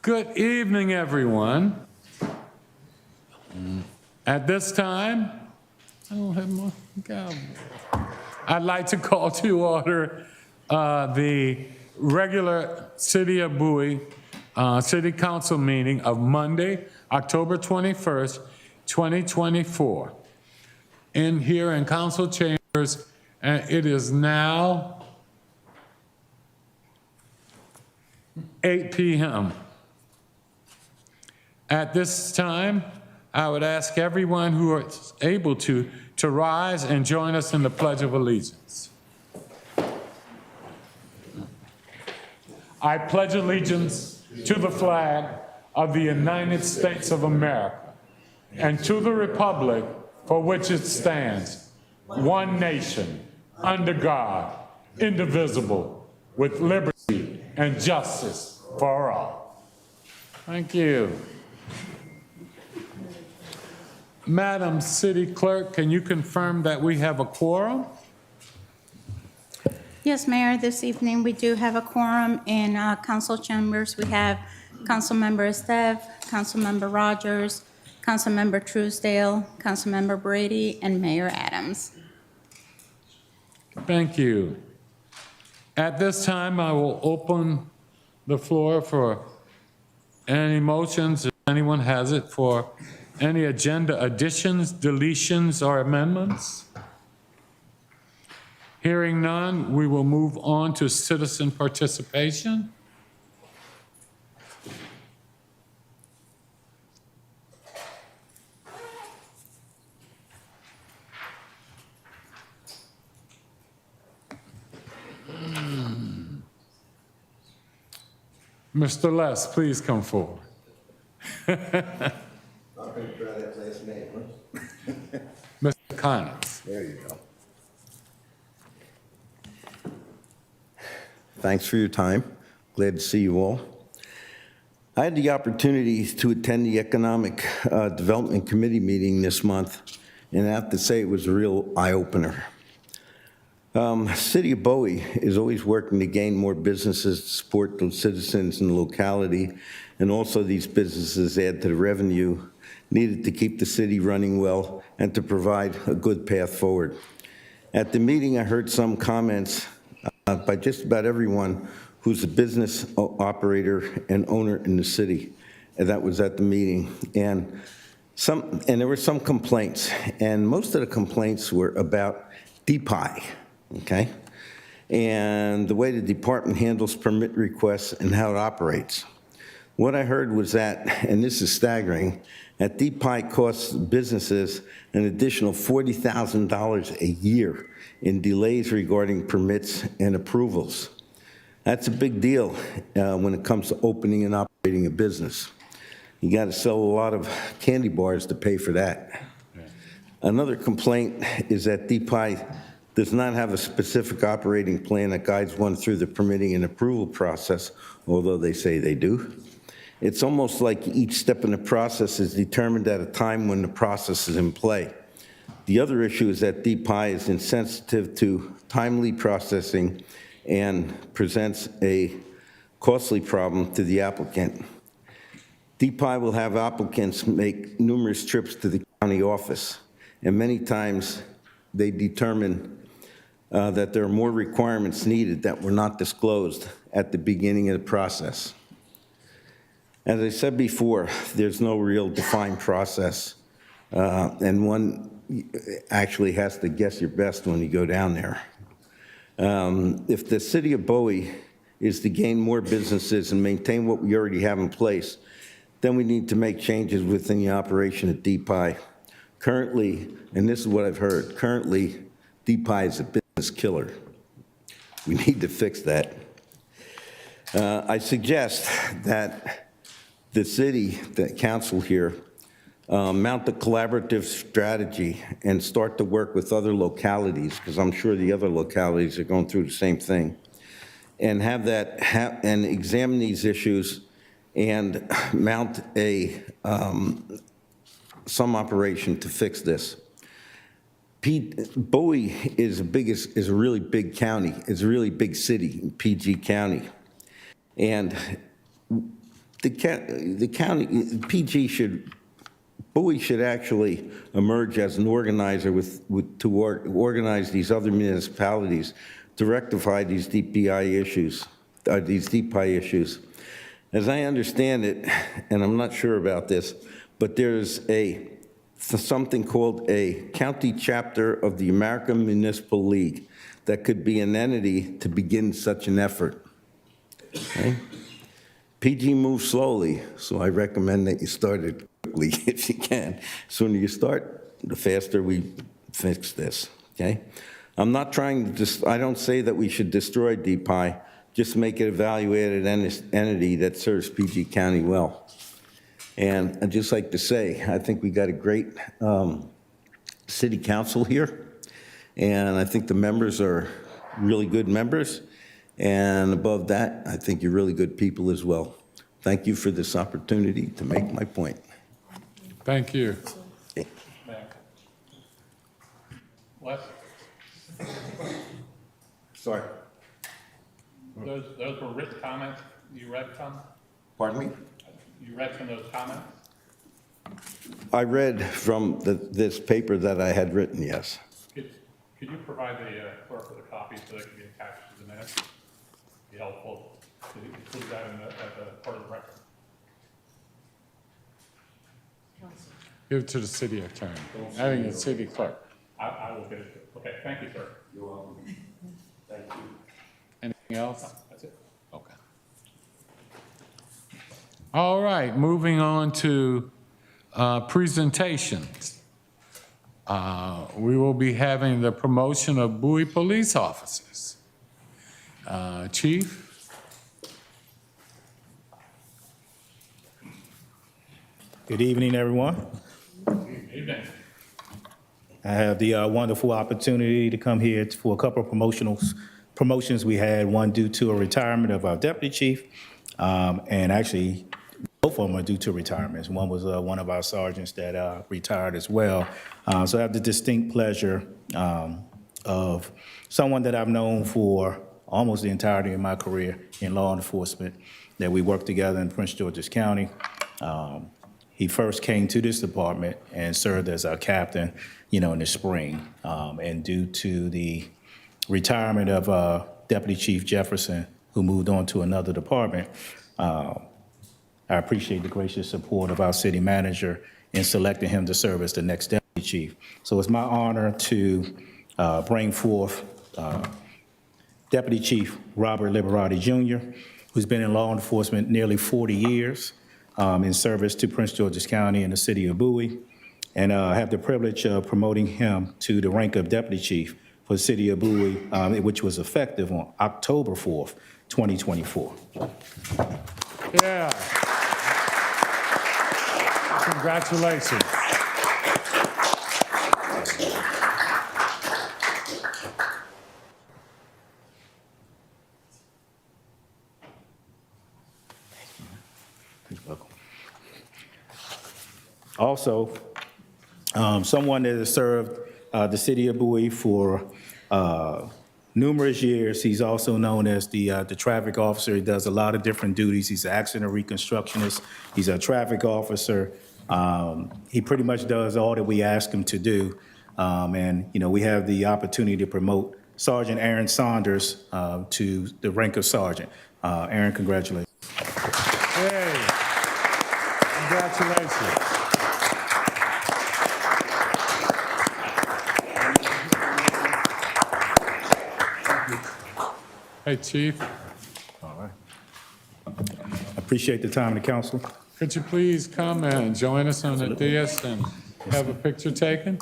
Good evening, everyone. At this time, I don't have my gavel. I'd like to call to order the regular City of Bowie City Council meeting of Monday, October 21st, 2024. Here in council chambers, it is now 8 p.m. At this time, I would ask everyone who is able to rise and join us in the Pledge of Allegiance. I pledge allegiance to the flag of the United States of America and to the republic for which it stands, one nation, under God, indivisible, with liberty and justice for all. Thank you. Madam City Clerk, can you confirm that we have a quorum? Yes, Mayor, this evening we do have a quorum in council chambers. We have Councilmember Estev, Councilmember Rogers, Councilmember Truesdale, Councilmember Brady, and Mayor Adams. Thank you. At this time, I will open the floor for any motions, if anyone has it, for any agenda additions, deletions, or amendments? Hearing none, we will move on to citizen participation. Mr. Les, please come forward. I'm going to try that last name, huh? Mr. Connors. There you go. Thanks for your time. Glad to see you all. I had the opportunity to attend the Economic Development Committee meeting this month, and I have to say it was a real eye-opener. City of Bowie is always working to gain more businesses to support those citizens in the locality, and also these businesses add to the revenue needed to keep the city running well and to provide a good path forward. At the meeting, I heard some comments by just about everyone who's a business operator and owner in the city, and that was at the meeting. And there were some complaints, and most of the complaints were about DPI. Okay, and the way the department handles permit requests and how it operates. What I heard was that, and this is staggering, that DPI costs businesses an additional $40,000 a year in delays regarding permits and approvals. That's a big deal when it comes to opening and operating a business. You got to sell a lot of candy bars to pay for that. Yeah. Another complaint is that DPI does not have a specific operating plan that guides one through the permitting and approval process, although they say they do. It's almost like each step in the process is determined at a time when the process is in play. The other issue is that DPI is insensitive to timely processing and presents a costly problem to the applicant. DPI will have applicants make numerous trips to the county office, and many times they determine that there are more requirements needed that were not disclosed at the beginning of the process. As I said before, there's no real defined process, and one actually has to guess your best when you go down there. If the city of Bowie is to gain more businesses and maintain what we already have in place, then we need to make changes within the operation of DPI. Currently, and this is what I've heard, currently DPI is a business killer. We need to fix that. I suggest that the city, the council here, mount a collaborative strategy and start to work with other localities, because I'm sure the other localities are going through the same thing, and and examine these issues and mount some operation to fix this. Bowie is a really big county. It's a really big city in PG County. And the county, Bowie should actually emerge as an organizer to organize these other municipalities to rectify these DPI issues, As I understand it, and I'm not sure about this, but there's something called a county chapter of the American Municipal League that could be an entity to begin such an effort. Okay? PG moves slowly, so I recommend that you start it quickly if you can. Sooner you start, the faster we fix this, okay? I'm not trying to I don't say that we should destroy DPI, just make it a value-added entity that serves PG County well. And I'd just like to say, I think we got a great city council here, and I think the members are really good members. And above that, I think you're really good people as well. Thank you for this opportunity to make my point. Thank you. Okay. Les, Sorry. those were written comments you read from? Pardon me? You read from those comments? I read from this paper that I had written, yes. Could you provide the clerk with a copy so that it can be attached to the minutes? Be helpful to include that as a part of the record. Give it to the city attorney. I think it's city clerk. I will get it. Okay, thank you, sir. You're welcome. Thank you. Anything else? That's it. Okay. All right, moving on to presentations. We will be having the promotion of Bowie police officers. Chief? Good evening, everyone. Evening. I have the wonderful opportunity to come here for a couple of promotions we had, one due to a retirement of our deputy chief, and actually both of them are due to retirements. One was one of our sergeants that retired as well. So I have the distinct pleasure of someone that I've known for almost the entirety of my career in law enforcement, that we worked together in Prince George's County. He first came to this department and served as our captain, in the spring. And due to the retirement of Deputy Chief Jefferson, who moved on to another department, I appreciate the gracious support of our city manager in selecting him to serve as the next deputy chief. So it's my honor to bring forth Deputy Chief Robert Liberati Jr., who's been in law enforcement nearly 40 years. In service to Prince George's County and the city of Bowie, and have the privilege of promoting him to the rank of deputy chief for the city of Bowie, which was effective on October 4th, 2024. Yeah. Congratulations. You're welcome. Also, someone that has served the city of Bowie for numerous years. He's also known as the traffic officer. He does a lot of different duties. He's an accident reconstructionist. He's a traffic officer. He pretty much does all that we ask him to do. And we have the opportunity to promote Sergeant Aaron Saunders to the rank of sergeant. Aaron, congratulations. Hey, congratulations. Hey, Chief, All right. Appreciate the time of the council. could you please come and join us on the dais and have a picture taken?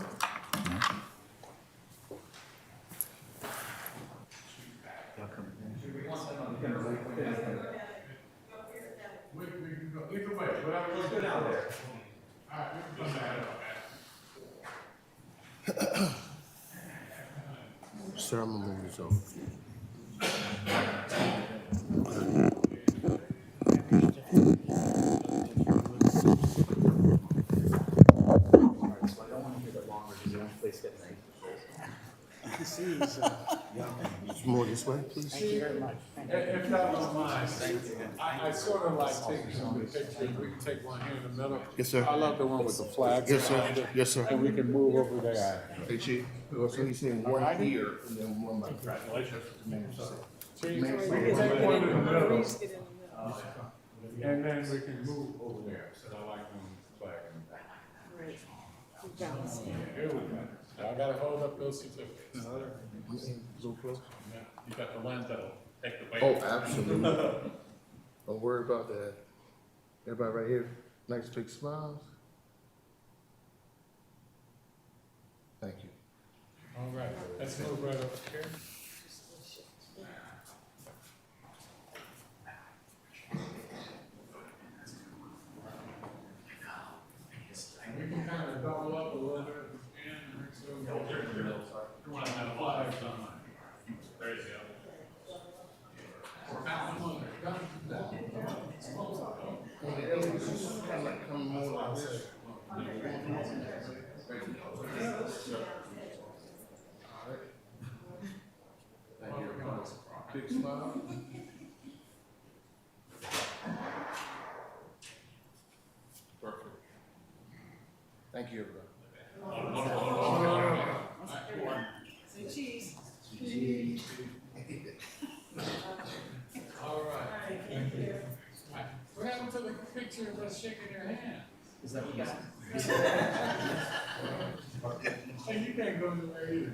Sir, I'm gonna move this over. It's more than This way, please. If y'all don't mind, I sort of like taking some of the pictures. We can take one here in the middle. Yes, sir. I love the one with the flags. Yes, sir. around it. Yes, sir. And we can move over there. Hey, Chief, so he's saying one here and then one by. Congratulations. Chief, we can take one in the middle. And then we can move over there. So I like doing the flag in the back. Here we go. Y'all gotta hold up those certificates. So close. Yeah, you got the lens that'll take the weight. Oh, absolutely. Don't worry about that. Everybody right here, nice big smiles. Thank you. All right, let's move right up here. We can kind of double up a little bit at the end. So You want to have flags on it. There you go. Kind of like coming more like this. Big smile. Perfect. Thank you, everybody. All right. What happened to the picture of us shaking your hand? Is that what you got? Hey, you can't go anywhere either.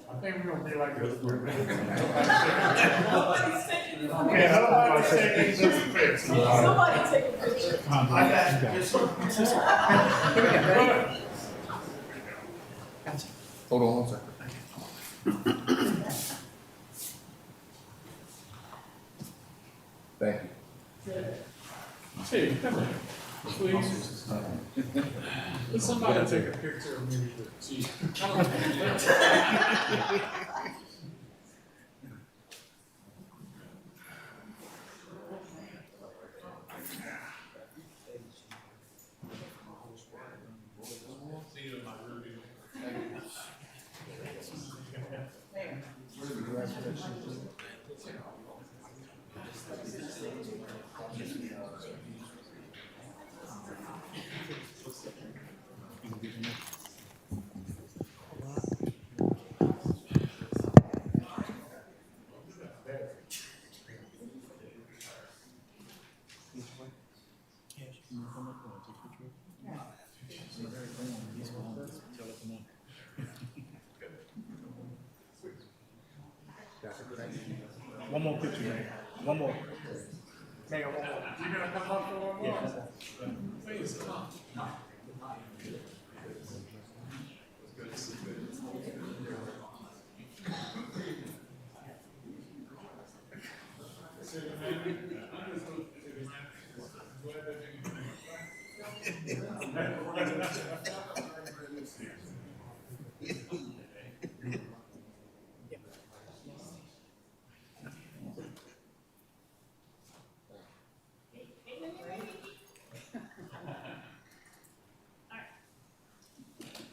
I think we're gonna be like this. Okay, nobody's taking this picture. Somebody take a picture. I got it. Hold on one second. Thank you. Chief, come here, please. Can somebody take a picture of me with the chief? One more picture, man. One more. Mayor, one more. You gonna come up for one more? Please, come on.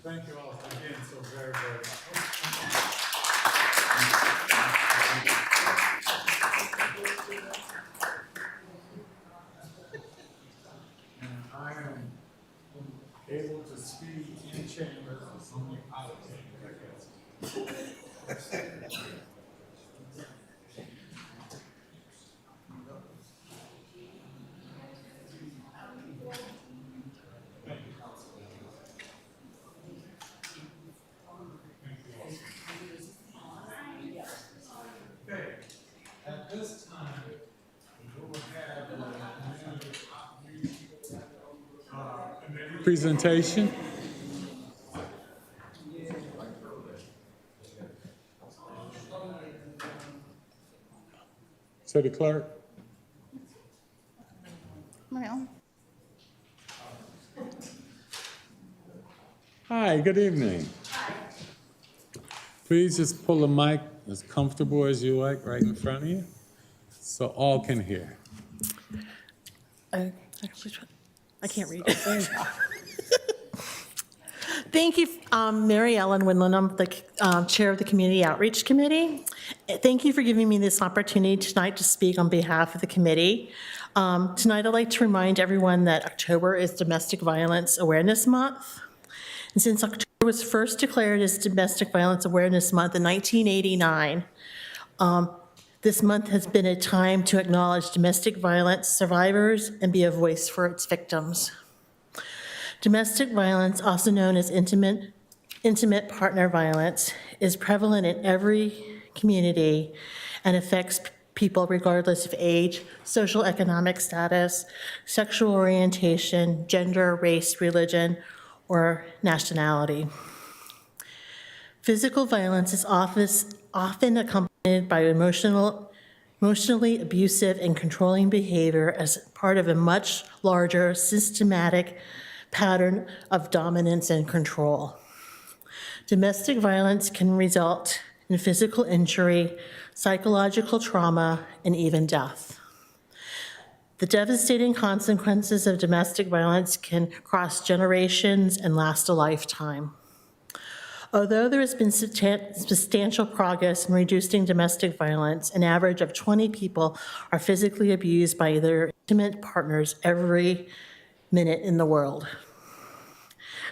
Thank you all again so very, very much. And I am able to speak in chambers and only out of chambers, I guess. Okay, at this time, we will have presentation. City Clerk. Well, Hi, good evening. Please just pull the mic as comfortable as you like right in front of you. so all can hear. I can't read. Thank you, Mary Ellen Winland. I'm the Chair of the Community Outreach Committee. Thank you for giving me this opportunity tonight to speak on behalf of the committee. Tonight, I'd like to remind everyone that October is Domestic Violence Awareness Month. And since October was first declared as Domestic Violence Awareness Month in 1989, this month has been a time to acknowledge domestic violence survivors and be a voice for its victims. Domestic violence, also known as intimate partner violence, is prevalent in every community and affects people regardless of age, social economic status, sexual orientation, gender, race, religion, or nationality. Physical violence is often accompanied by emotionally abusive and controlling behavior as part of a much larger systematic pattern of dominance and control. Domestic violence can result in physical injury, psychological trauma, and even death. The devastating consequences of domestic violence can cross generations and last a lifetime. Although there has been substantial progress in reducing domestic violence, an average of 20 people are physically abused by their intimate partners every minute in the world.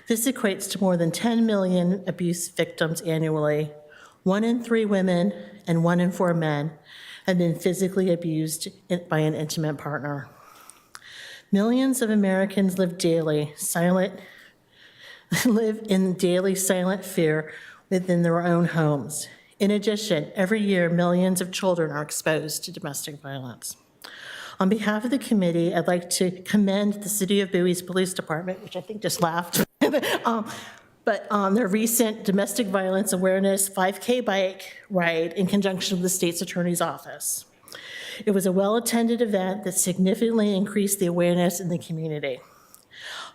This equates to more than 10 million abuse victims annually. 1 in 3 women and 1 in 4 men have been physically abused by an intimate partner. Millions of Americans live in daily silent fear within their own homes. In addition, every year, millions of children are exposed to domestic violence. On behalf of the committee, I'd like to commend the City of Bowie's Police Department, which I think just laughed, but on their recent domestic violence awareness 5K bike ride in conjunction with the state's attorney's office. It was a well-attended event that significantly increased the awareness in the community.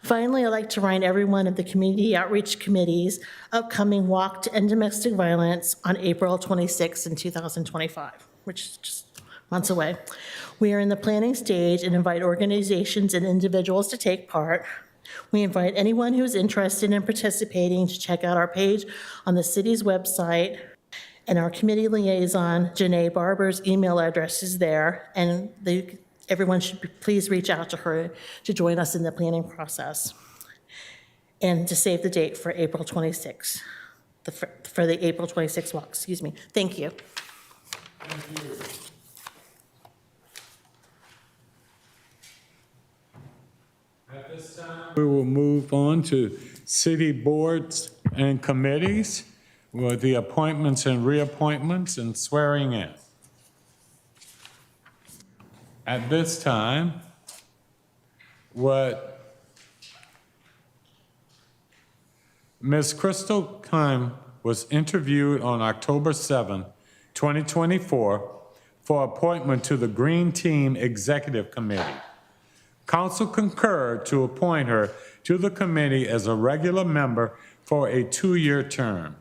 Finally, I'd like to remind everyone of the Community Outreach Committee's upcoming Walk to End Domestic Violence on April 26 in 2025, which is just months away. We are in the planning stage and invite organizations and individuals to take part. We invite anyone who is interested in participating to check out our page on the city's website, and our committee liaison, Janae Barber's email address is there, and everyone should please reach out to her to join us in the planning process and to save the date for April 26th, for the April 26th walk, excuse me. Thank you. Thank you. At this time, we will move on to city boards and committees with the appointments and reappointments and swearing in. At this time, what Ms. Crystal Kime was interviewed on October 7, 2024, for appointment to the Green Team Executive Committee. Council concurred to appoint her to the committee as a regular member for a 2-year term.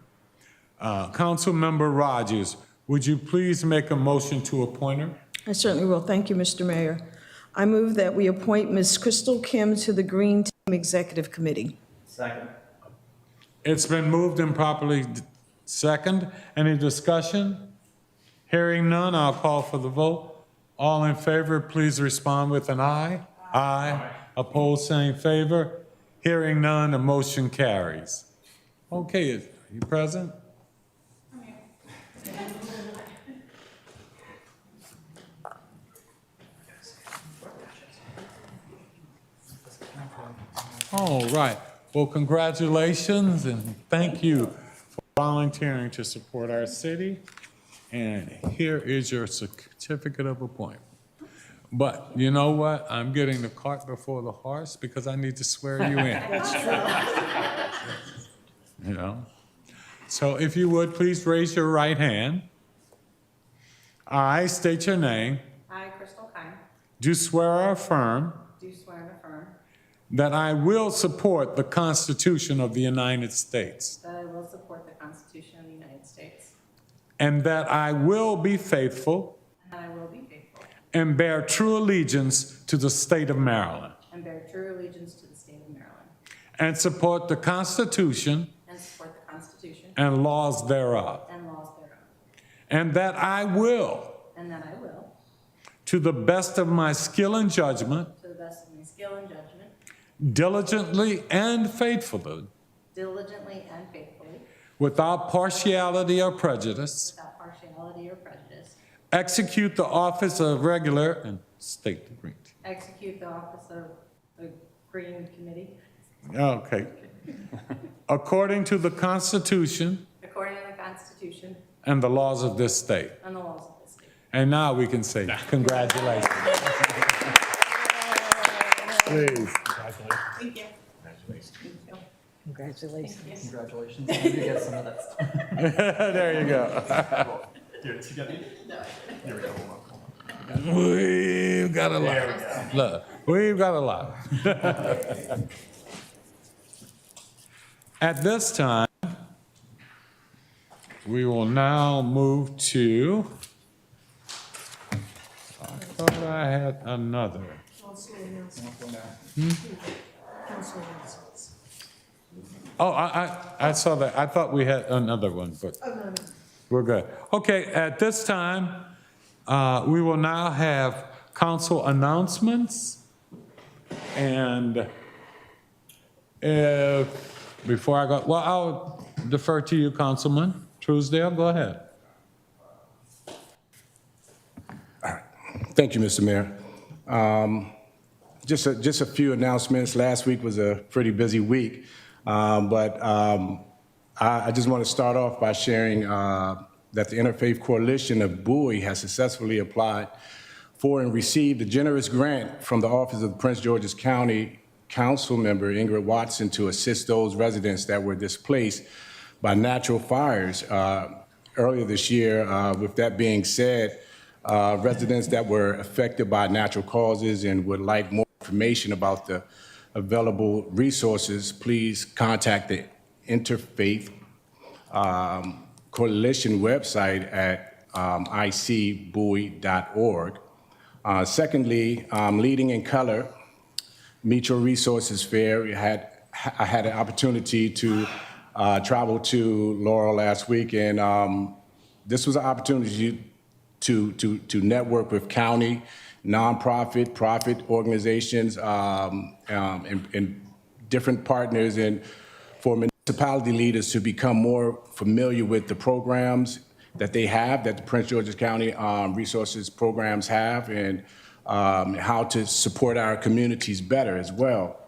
Councilmember Rogers, would you please make a motion to appoint her? I certainly will. Thank you, Mr. Mayor. I move that we appoint Ms. Crystal Kim to the Green Team Executive Committee. Second. It's been moved and properly second. Any discussion? Hearing none, I'll call for the vote. All in favor, please respond with an aye. Aye. Opposed, same favor. Hearing none, the motion carries. Okay, are you present? All right. Well, congratulations and thank you for volunteering to support our city. And here is your certificate of appointment. But you know what? I'm getting the cart before the horse because I need to swear you in. That's true. You know? So if you would, please raise your right hand. I state your name. I, Crystal Kime, Do swear or affirm do swear and affirm that I will support the Constitution of the United States that I will support the Constitution of the United States and that I will be faithful and that I will be faithful and bear true allegiance to the state of Maryland, and bear true allegiance to the state of Maryland, and support the Constitution and support the Constitution and laws thereof, and laws thereof, and that I will, and that I will, to the best of my skill and judgment, to the best of my skill and judgment, diligently and faithfully, diligently and faithfully, without partiality or prejudice, without partiality or prejudice, execute the office of regular and state the green. execute the office of the Green Committee Okay. According to the Constitution according to the Constitution and the laws of this state. and the laws of this state. And now we can say congratulations. Please. Thank you. Congratulations. Congratulations. Maybe you get some of that stuff. There you go. Here, together. Here we go. We've got a lot. Look, we've got a lot. At this time, we will now move to, I thought I had another. Oh, I saw that. I thought we had another one, but we're good. Okay, at this time, we will now have council announcements. And before I go, well, I'll defer to you, Councilman Truesdale. Go ahead. Thank you, Mr. Mayor. Just a few announcements. Last week was a pretty busy week, but I just want to start off by sharing that the Interfaith Coalition of Bowie has successfully applied for and received a generous grant from the Office of Prince George's County Council Member Ingrid Watson to assist those residents that were displaced by natural fires earlier this year. With that being said, residents that were affected by natural causes and would like more information about the available resources, please contact the Interfaith Coalition website at icbowie.org. Secondly, Leading in Color Mutual Resources Fair. I had an opportunity to travel to Laurel last week, and this was an opportunity to network with county, nonprofit, profit organizations, and different partners, and for municipality leaders to become more familiar with the programs that they have, that the Prince George's County Resources programs have, and how to support our communities better as well.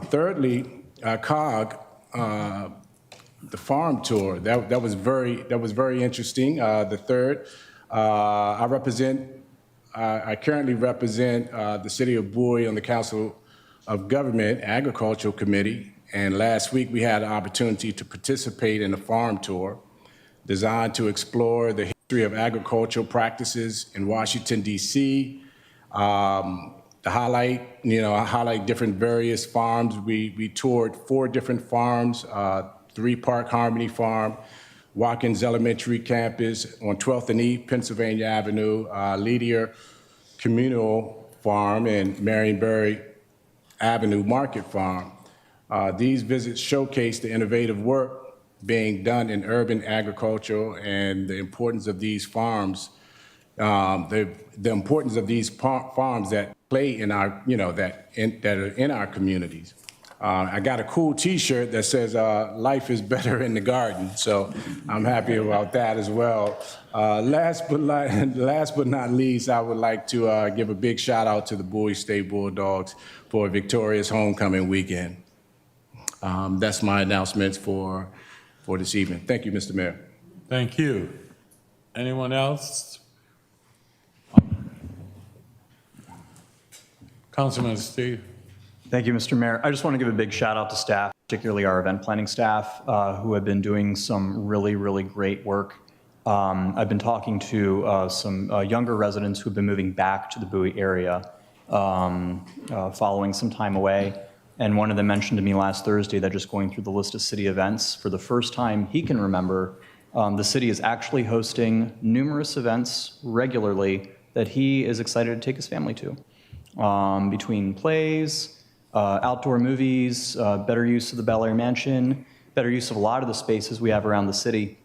Thirdly, COG, the farm tour, that was very interesting. The third, I currently represent the city of Bowie on the Council of Government Agricultural Committee, and last week we had an opportunity to participate in a farm tour designed to explore the history of agricultural practices in Washington, D.C., to highlight different various farms. We toured 4 different farms, 3 Park Harmony Farm, Watkins Elementary Campus on 12th and E, Pennsylvania Avenue, Leadier Communal Farm, and Marionberry Avenue Market Farm. These visits showcase the innovative work being done in urban agriculture and the importance of these farms, the importance of these farms that play in our, that are in our communities. I got a cool T-shirt that says "Life is better in the garden," so I'm happy about that as well. Last but not least, I would like to give a big shout out to the Bowie State Bulldogs for a victorious homecoming weekend. That's my announcements for this evening. Thank you, Mr. Mayor. Thank you. Anyone else? Councilman Steve. Thank you, Mr. Mayor. I just want to give a big shout out to staff, particularly our event planning staff, who have been doing some really, really great work. I've been talking to some younger residents who've been moving back to the Bowie area following some time away. And one of them mentioned to me last Thursday that just going through the list of city events, for the first time he can remember, the city is actually hosting numerous events regularly that he is excited to take his family to. Between plays, outdoor movies, better use of the Bel Air Mansion, better use of a lot of the spaces we have around the city,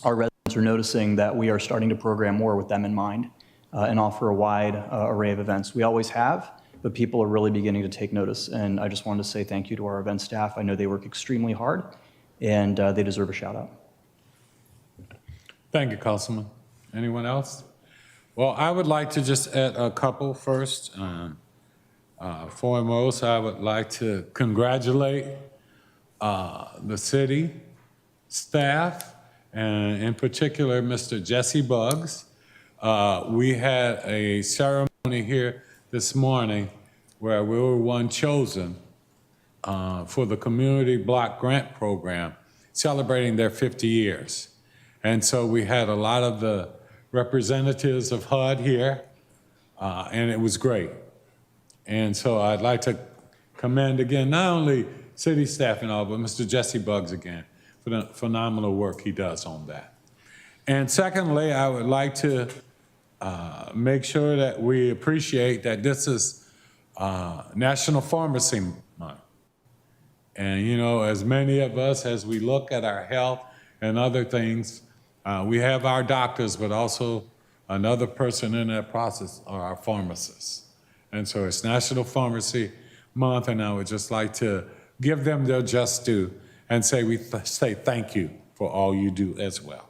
our residents are noticing that we are starting to program more with them in mind and offer a wide array of events. We always have, but people are really beginning to take notice. And I just wanted to say thank you to our event staff. I know they work extremely hard, and they deserve a shout out. Thank you, Councilman. Anyone else? Well, I would like to just add a couple first. Foremost, I would like to congratulate the city staff, and in particular, Mr. Jesse Buggs. We had a ceremony here this morning where we were one chosen for the Community Block Grant Program, celebrating their 50 years. And so we had a lot of the representatives of HUD here, and it was great. And so I'd like to commend again, not only city staff and all, but Mr. Jesse Buggs again for the phenomenal work he does on that. And secondly, I would like to make sure that we appreciate that this is National Pharmacy Month. And, you know, as many of us, as we look at our health and other things, we have our doctors, but also another person in that process are our pharmacists. And so it's National Pharmacy Month, and I would just like to give them their just due and say say thank you for all you do as well.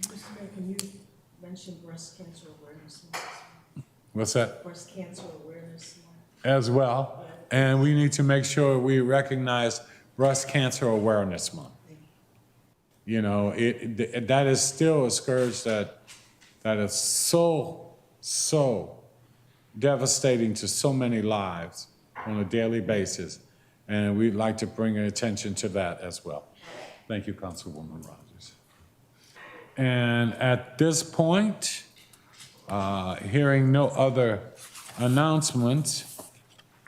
Mr. Mayor, can you mention Breast Cancer Awareness Month? What's that? Breast Cancer Awareness Month. As well. And we need to make sure we recognize Breast Cancer Awareness Month. You know, that is still a scourge that is so devastating to so many lives on a daily basis. And we'd like to bring attention to that as well. Thank you, Councilwoman Rogers. And at this point, hearing no other announcements,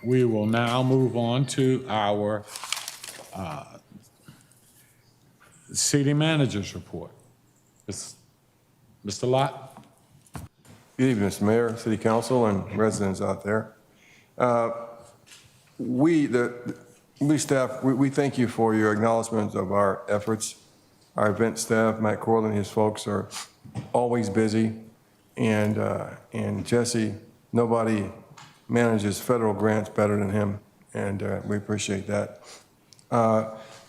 we will now move on to our city manager's report. Mr. Lott? Good evening, Mr. Mayor, City Council, and residents out there. We staff, we thank you for your acknowledgement of our efforts. Our event staff, Matt Corley and his folks, are always busy. And Jesse, nobody manages federal grants better than him, and we appreciate that.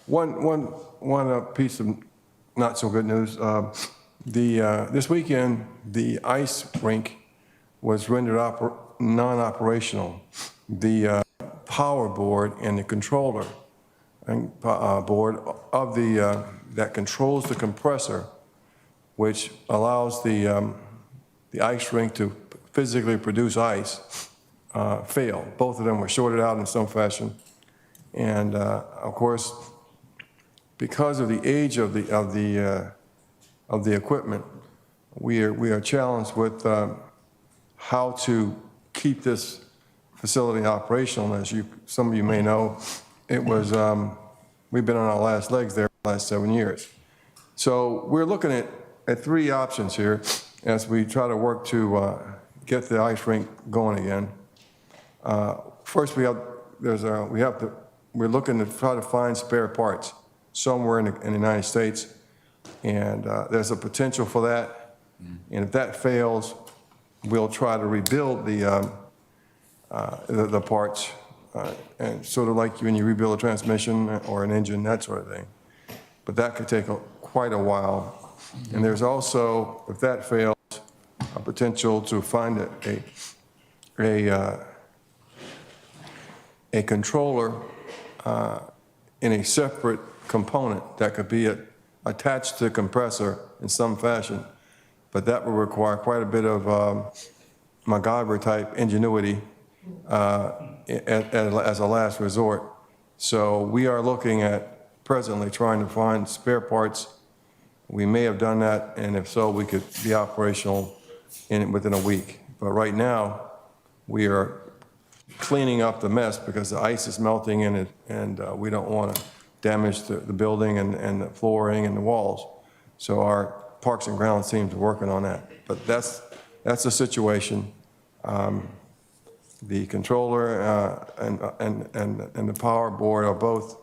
One piece of not so good news. This weekend, the ice rink was rendered non-operational. The power board and the controller board of that controls the compressor, which allows the ice rink to physically produce ice, failed. Both of them were shorted out in some fashion, and of course, because of the age of the equipment, we are challenged with how to keep this facility operational. As some of you may know, it was we've been on our last legs there the last 7 years. So we're looking at three options here as we try to work to get the ice rink going again. First, we're looking to try to find spare parts somewhere in the United States, and there's a potential for that. And if that fails, we'll try to rebuild the parts, and sort of like when you rebuild a transmission or an engine, that sort of thing. But that could take quite a while. And there's also, if that fails, a potential to find a controller in a separate component that could be attached to the compressor in some fashion. But that will require quite a bit of MacGyver-type ingenuity as a last resort. So we are looking at presently trying to find spare parts. We may have done that, and if so, we could be operational within a week. But right now, we are cleaning up the mess because the ice is melting in it, and we don't want to damage the building and the flooring and the walls. So our Parks and Grounds teams are working on that. But that's that's the situation. The controller and the power board are both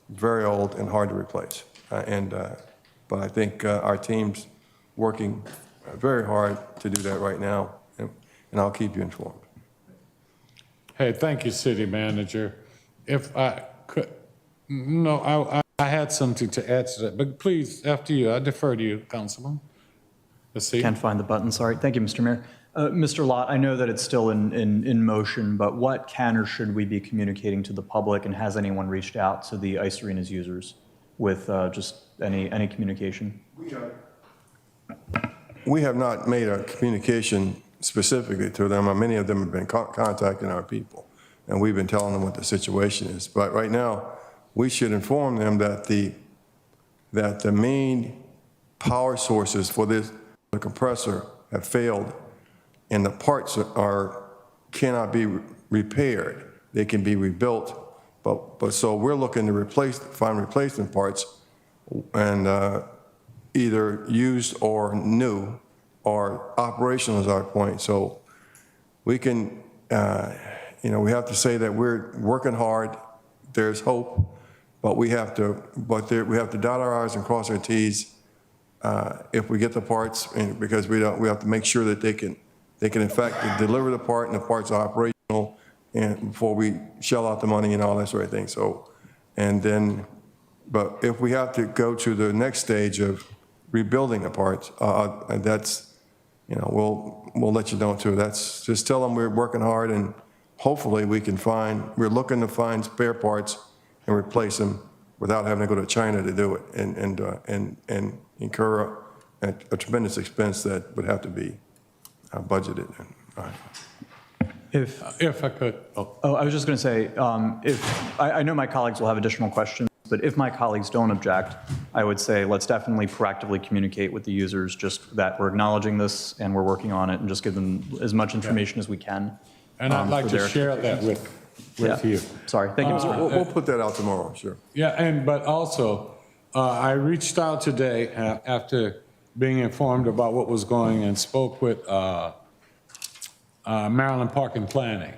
very old and hard to replace. But I think our team's working very hard to do that right now, and I'll keep you informed. Hey, thank you, City Manager. If I could, no, I had something to add to that, but please, after you, I defer to you, Councilman. Let's see. Can't find the button, sorry. Thank you, Mr. Mayor. Mr. Lott, I know that it's still in motion, but what can or should we be communicating to the public, and has anyone reached out to the ice arena's users with just any communication? We have not made a communication specifically to them. Many of them have been contacting our people, and we've been telling them what the situation is. But right now, we should inform them that the main power sources for the compressor have failed, and the parts cannot be repaired. They can be rebuilt, but so we're looking to find replacement parts, and either used or new or operational is our point. So we can, we have to say that we're working hard. There's hope, but we have to dot our I's and cross our T's if we get the parts, because we have to make sure that they can in fact deliver the part and the parts are operational, and before we shell out the money and all that sort of thing. So, but if we have to go to the next stage of rebuilding the parts, that's, we'll let you know too. That's, just tell them we're working hard, and hopefully we're looking to find spare parts and replace them without having to go to China to do it and incur a tremendous expense that would have to be budgeted. All right. If I could. Oh, I was just going to say, I know my colleagues will have additional questions, but if my colleagues don't object, I would say let's definitely proactively communicate with the users, just that we're acknowledging this and we're working on it, and just give them as much information as we can. And I'd like to share that with you. Sorry, thank you, Mr. Mayor. We'll put that out tomorrow, sure. Yeah, but also, I reached out today after being informed about what was going, and spoke with Maryland Park and Planning.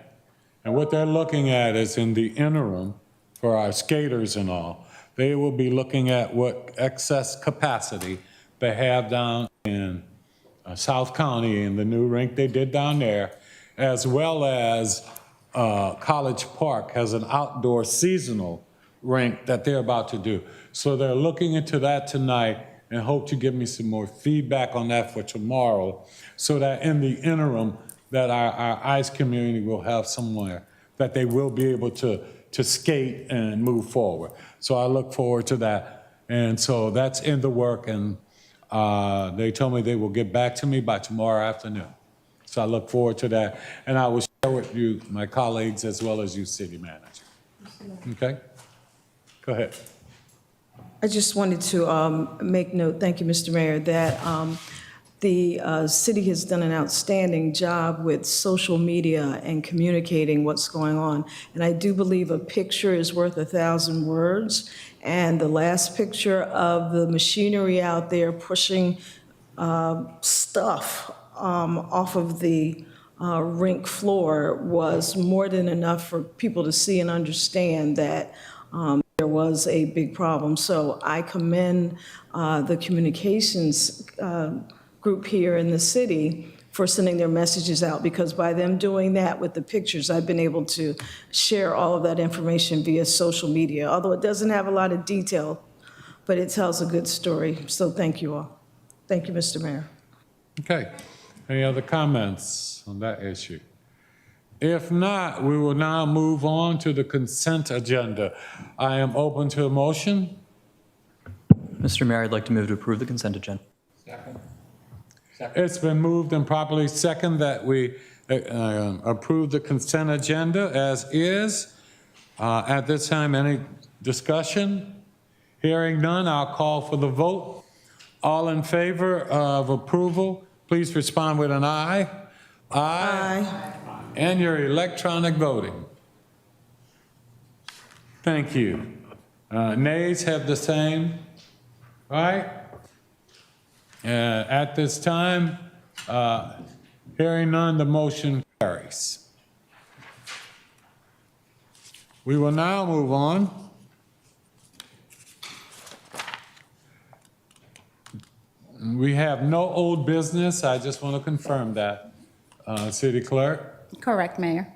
And what they're looking at is, in the interim, for our skaters and all, they will be looking at what excess capacity they have down in South County in the new rink they did down there, as well as College Park has an outdoor seasonal rink that they're about to do. So they're looking into that tonight, and hope to give me some more feedback on that for tomorrow, so that in the interim, that our ice community will have somewhere that they will be able to skate and move forward. So I look forward to that. And so that's in the work, and they told me they will get back to me by tomorrow afternoon. So I look forward to that. And I will share with you, my colleagues, as well as you, City Manager. Okay? Go ahead. I just wanted to make note, thank you, Mr. Mayor, that the city has done an outstanding job with social media and communicating what's going on. And I do believe a picture is worth 1,000 words. And the last picture of the machinery out there pushing stuff off of the rink floor was more than enough for people to see and understand that there was a big problem. So I commend the communications group here in the city for sending their messages out, because by them doing that with the pictures, I've been able to share all of that information via social media, although it doesn't have a lot of detail, but it tells a good story. So thank you all. Thank you, Mr. Mayor. Okay. Any other comments on that issue? If not, we will now move on to the consent agenda. I am open to a motion. Mr. Mayor, I'd like to move to approve the consent agenda. Second. It's been moved and properly second that we approve the consent agenda as is. At this time, any discussion? Hearing none, I'll call for the vote. All in favor of approval, please respond with an aye. Aye. And your electronic voting. Thank you. Nays have the same, right? At this time, Hearing none, the motion carries. We will now move on. We have no old business. I just want to confirm that, City Clerk. Correct, Mayor.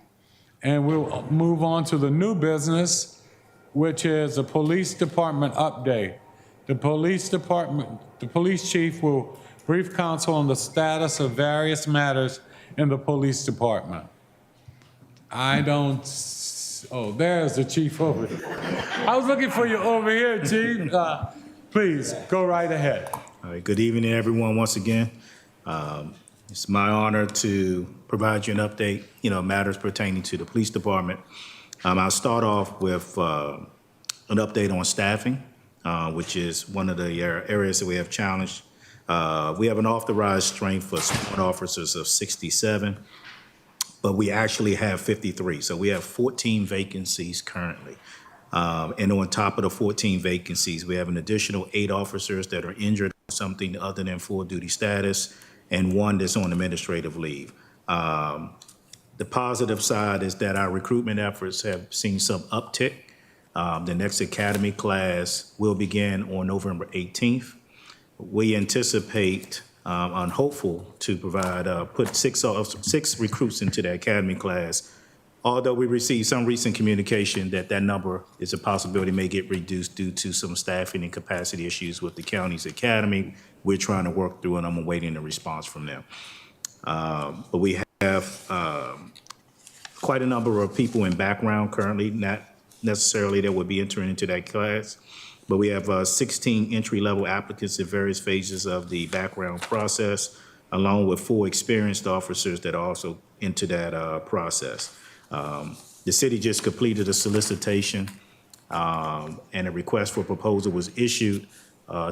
And we'll move on to the new business, which is the police department update. The police chief will brief council on the status of various matters in the police department. Oh, there's the chief over here. I was looking for you over here, chief. Please, go right ahead. All right, good evening, everyone, once again. It's my honor to provide you an update, matters pertaining to the police department. I'll start off with an update on staffing, which is one of the areas that we have challenged. We have an authorized strength for sworn officers of 67, but we actually have 53. So we have 14 vacancies currently. And on top of the 14 vacancies, we have an additional 8 officers that are injured or something other than full duty status, and 1 that's on administrative leave. The positive side is that our recruitment efforts have seen some uptick. The next academy class will begin on November 18th. We anticipate, I'm hopeful to put 6 recruits into the academy class. Although we received some recent communication that number is a possibility may get reduced due to some staffing and capacity issues with the county's academy. We're trying to work through and I'm awaiting a response from them. But we have quite a number of people in background currently, not necessarily that would be entering into that class, but we have 16 entry-level applicants in various phases of the background process, along with 4 experienced officers that are also into that process. The city just completed a solicitation and a request for proposal was issued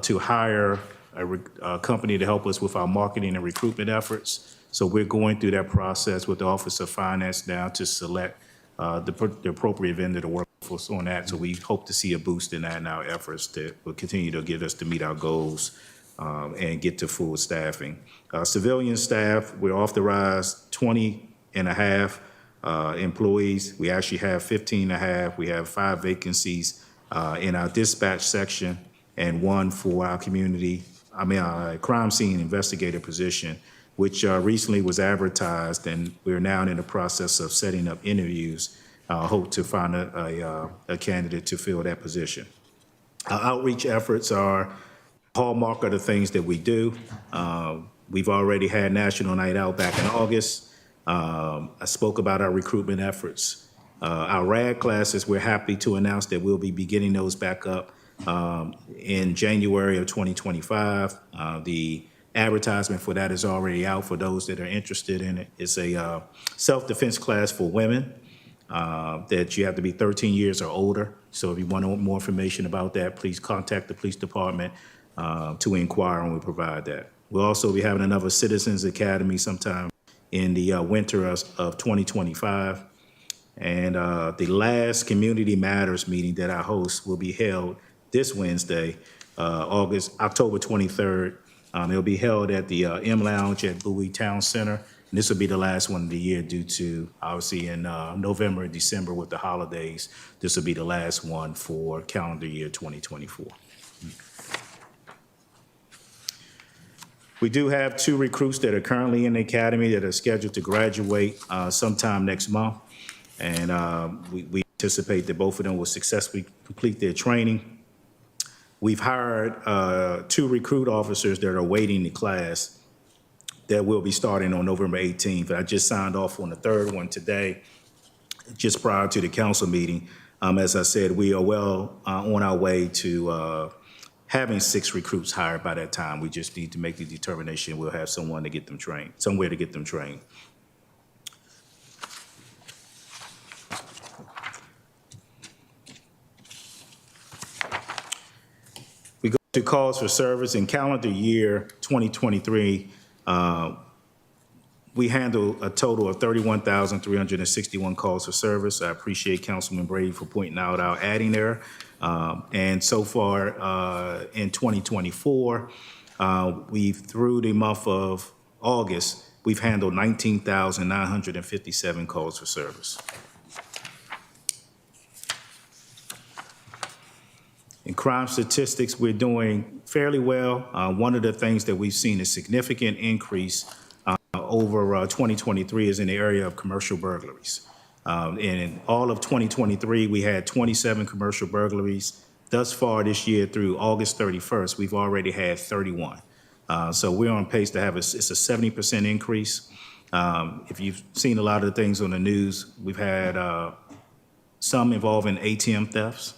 to hire a company to help us with our marketing and recruitment efforts. So we're going through that process with the Office of Finance now to select the appropriate vendor to work for us on that. So we hope to see a boost in that in our efforts that will continue to get us to meet our goals and get to full staffing. Civilian staff, we're authorized 20 and a half employees. We actually have 15 and a half. We have 5 vacancies in our dispatch section and 1 for our our crime scene investigator position, which recently was advertised, and we're now in the process of setting up interviews. Hope to find a candidate to fill that position. Our outreach efforts are hallmark of the things that we do. We've already had National Night Out back in August. I spoke about our recruitment efforts. Our RAD classes, we're happy to announce that we'll be beginning those back up in January of 2025. The advertisement for that is already out for those that are interested in it. It's a self-defense class for women that you have to be 13 years or older. So if you want more information about that, please contact the police department to inquire, and we'll provide that. We'll also be having another Citizens Academy sometime in the winter of 2025. And the last Community Matters meeting that I host will be held this Wednesday, October 23rd. It'll be held at the M Lounge at Bowie Town Center. And this will be the last one of the year due to, obviously, in November and December with the holidays. This will be the last one for calendar year 2024. We do have 2 recruits that are currently in the academy that are scheduled to graduate sometime next month. And we anticipate that both of them will successfully complete their training. We've hired 2 recruit officers that are awaiting the class that will be starting on November 18th. I just signed off on the 3rd one today, just prior to the council meeting. As I said, we are well on our way to having 6 recruits hired by that time. We just need to make the determination we'll have somewhere to get them trained. We go to calls for service in calendar year 2023. We handle a total of 31,361 calls for service. I appreciate Councilman Brady for pointing out our adding there. And so far in 2024, we've through the month of August we've handled 19,957 calls for service. In crime statistics, we're doing fairly well. One of the things that we've seen a significant increase over 2023 is in the area of commercial burglaries. And in all of 2023, we had 27 commercial burglaries. Thus far this year through August 31st, we've already had 31. So we're on pace to have it's a 70% increase. If you've seen a lot of the things on the news, we've had some involving ATM thefts,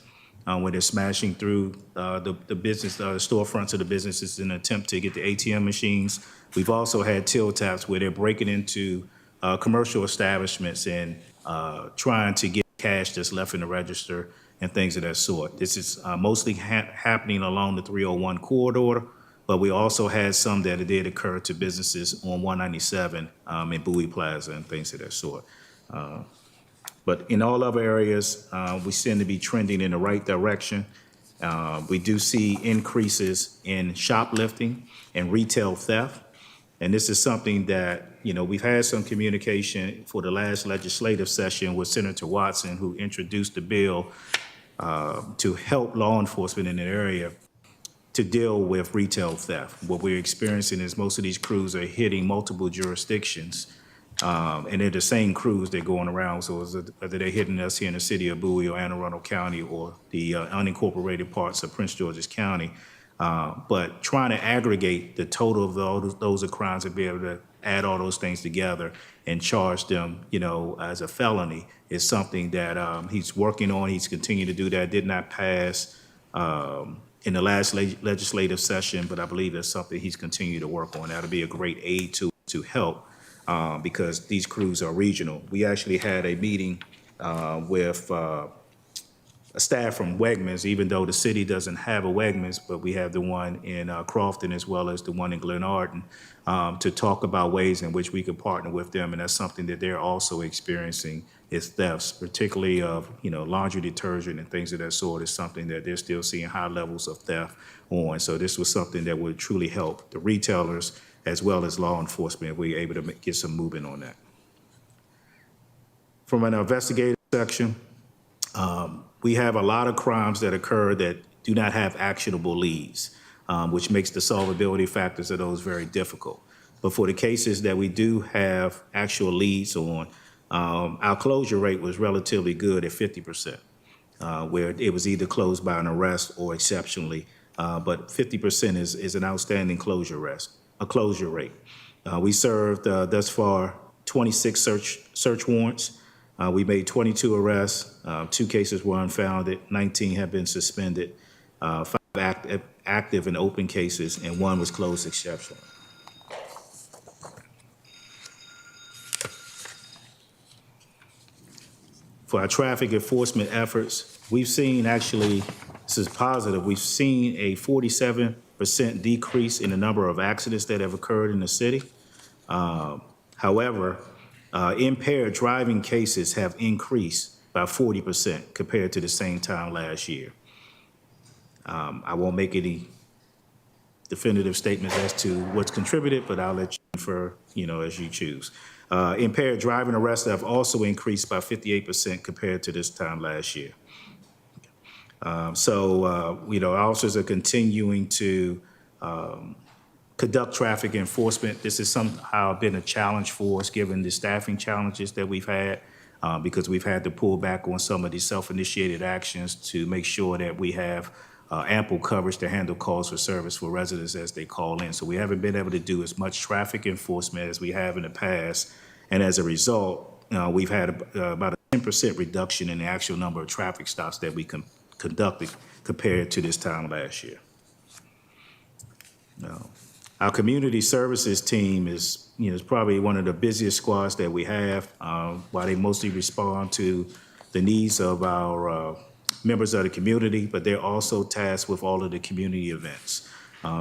where they're smashing through the business, the storefronts of the businesses in an attempt to get the ATM machines. We've also had till taps where they're breaking into commercial establishments and trying to get cash that's left in the register and things of that sort. This is mostly happening along the 301 corridor, but we also had some that did occur to businesses on 197 in Bowie Plaza and things of that sort. But in all other areas, we seem to be trending in the right direction. We do see increases in shoplifting and retail theft. And this is something that, we've had some communication for the last legislative session with Senator Watson, who introduced the bill to help law enforcement in the area to deal with retail theft. What we're experiencing is most of these crews are hitting multiple jurisdictions. And they're the same crews that are going around, so whether they're hitting us here in the city of Bowie or Anne Arundel County or the unincorporated parts of Prince George's County, but trying to aggregate the total of all those crimes and be able to add all those things together and charge them, as a felony is something that he's working on. He's continued to do that. Did not pass in the last legislative session, but I believe that's something he's continued to work on. That'll be a great aid to help. Because these crews are regional. We actually had a meeting with a staff from Wegmans, even though the city doesn't have a Wegmans, but we have the one in Crofton as well as the one in Glenarden, to talk about ways in which we could partner with them. And that's something that they're also experiencing is thefts, particularly of, laundry detergent and things of that sort is something that they're still seeing high levels of theft on. So this was something that would truly help the retailers as well as law enforcement, if we're able to get some movement on that. From an investigative section, we have a lot of crimes that occur that do not have actionable leads, which makes the solvability factors of those very difficult. But for the cases that we do have actual leads on, our closure rate was relatively good at 50%, where it was either closed by an arrest or exceptionally, but 50% is an outstanding closure rate. We served thus far 26 search warrants. We made 22 arrests. 2 cases were unfounded. 19 have been suspended. 5 active and open cases, and 1 was closed exceptionally. For our traffic enforcement efforts, we've seen actually, this is positive, we've seen a 47% decrease in the number of accidents that have occurred in the city. However, impaired driving cases have increased by 40% compared to the same time last year. I won't make any definitive statements as to what's contributed, but I'll let you infer, as you choose. Impaired driving arrests have also increased by 58% compared to this time last year. Officers are continuing to conduct traffic enforcement. This has somehow been a challenge for us, given the staffing challenges that we've had, because we've had to pull back on some of these self-initiated actions to make sure that we have ample coverage to handle calls for service for residents as they call in. So we haven't been able to do as much traffic enforcement as we have in the past. And as a result, we've had about a 10% reduction in the actual number of traffic stops that we conducted compared to this time last year. Our community services team is probably one of the busiest squads that we have, while they mostly respond to the needs of our members of the community, but they're also tasked with all of the community events.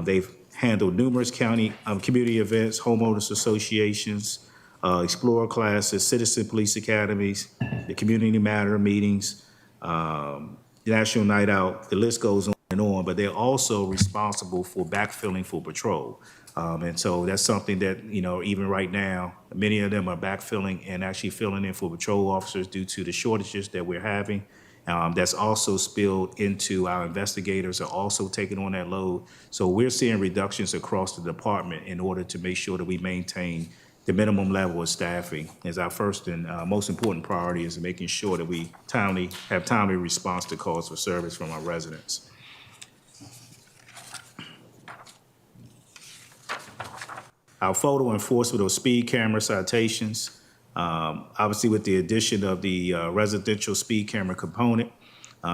They've handled numerous community events, homeowners associations, explorer classes, citizen police academies, the community matter meetings, National Night Out, the list goes on and on, but they're also responsible for backfilling for patrol. And so that's something that, even right now, many of them are backfilling and actually filling in for patrol officers due to the shortages that we're having. That's also spilled into our investigators are also taking on that load. So we're seeing reductions across the department in order to make sure that we maintain the minimum level of staffing. As our first and most important priority is making sure that we have timely response to calls for service from our residents. Our photo enforcement of speed camera citations, obviously with the addition of the residential speed camera component,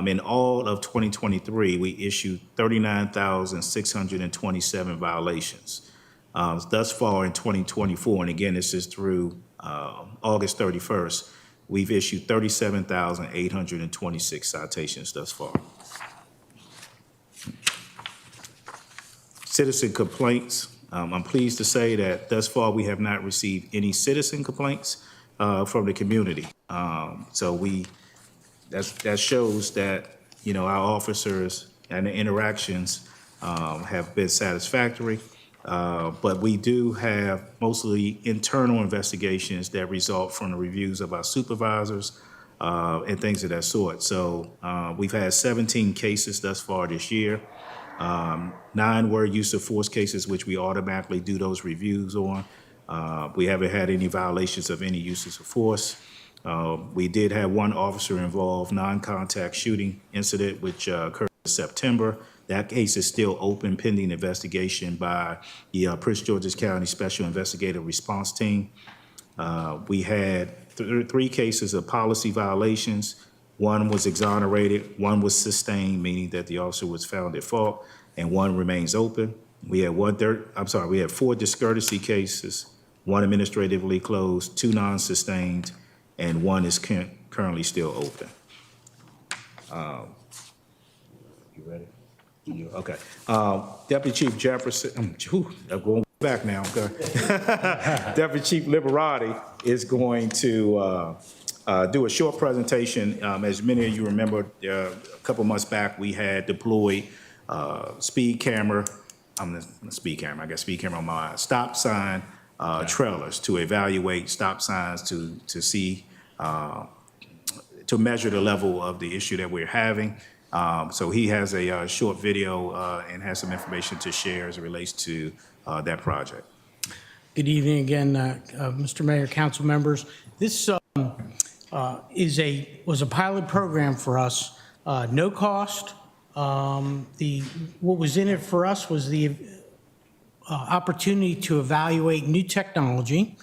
in all of 2023, we issued 39,627 violations. Thus far in 2024, and again, this is through August 31st, we've issued 37,826 citations thus far. Citizen complaints. I'm pleased to say that thus far we have not received any citizen complaints from the community. That shows that, our officers and the interactions have been satisfactory. But we do have mostly internal investigations that result from the reviews of our supervisors and things of that sort. So we've had 17 cases thus far this year. 9 were use of force cases, which we automatically do those reviews on. We haven't had any violations of any uses of force. We did have 1 officer-involved non-contact shooting incident, which occurred in September. That case is still open pending investigation by the Prince George's County Special Investigative Response Team. We had 3 cases of policy violations. 1 was exonerated, 1 was sustained, meaning that the officer was found at fault, and 1 remains open. We had 4 discourtesy cases, 1 administratively closed, 2 non-sustained, and 1 is currently still open. You ready? Okay. Deputy Chief Jefferson, I'm going back now. Okay. Deputy Chief Liberati is going to do a short presentation. As many of you remember, a couple months back, we had deployed speed camera on my stop sign trailers to evaluate stop signs to see, to measure the level of the issue that we're having. So he has a short video and has some information to share as it relates to that project. Good evening again, Mr. Mayor, council members. This was a pilot program for us, no cost. What was in it for us was the opportunity to evaluate new technology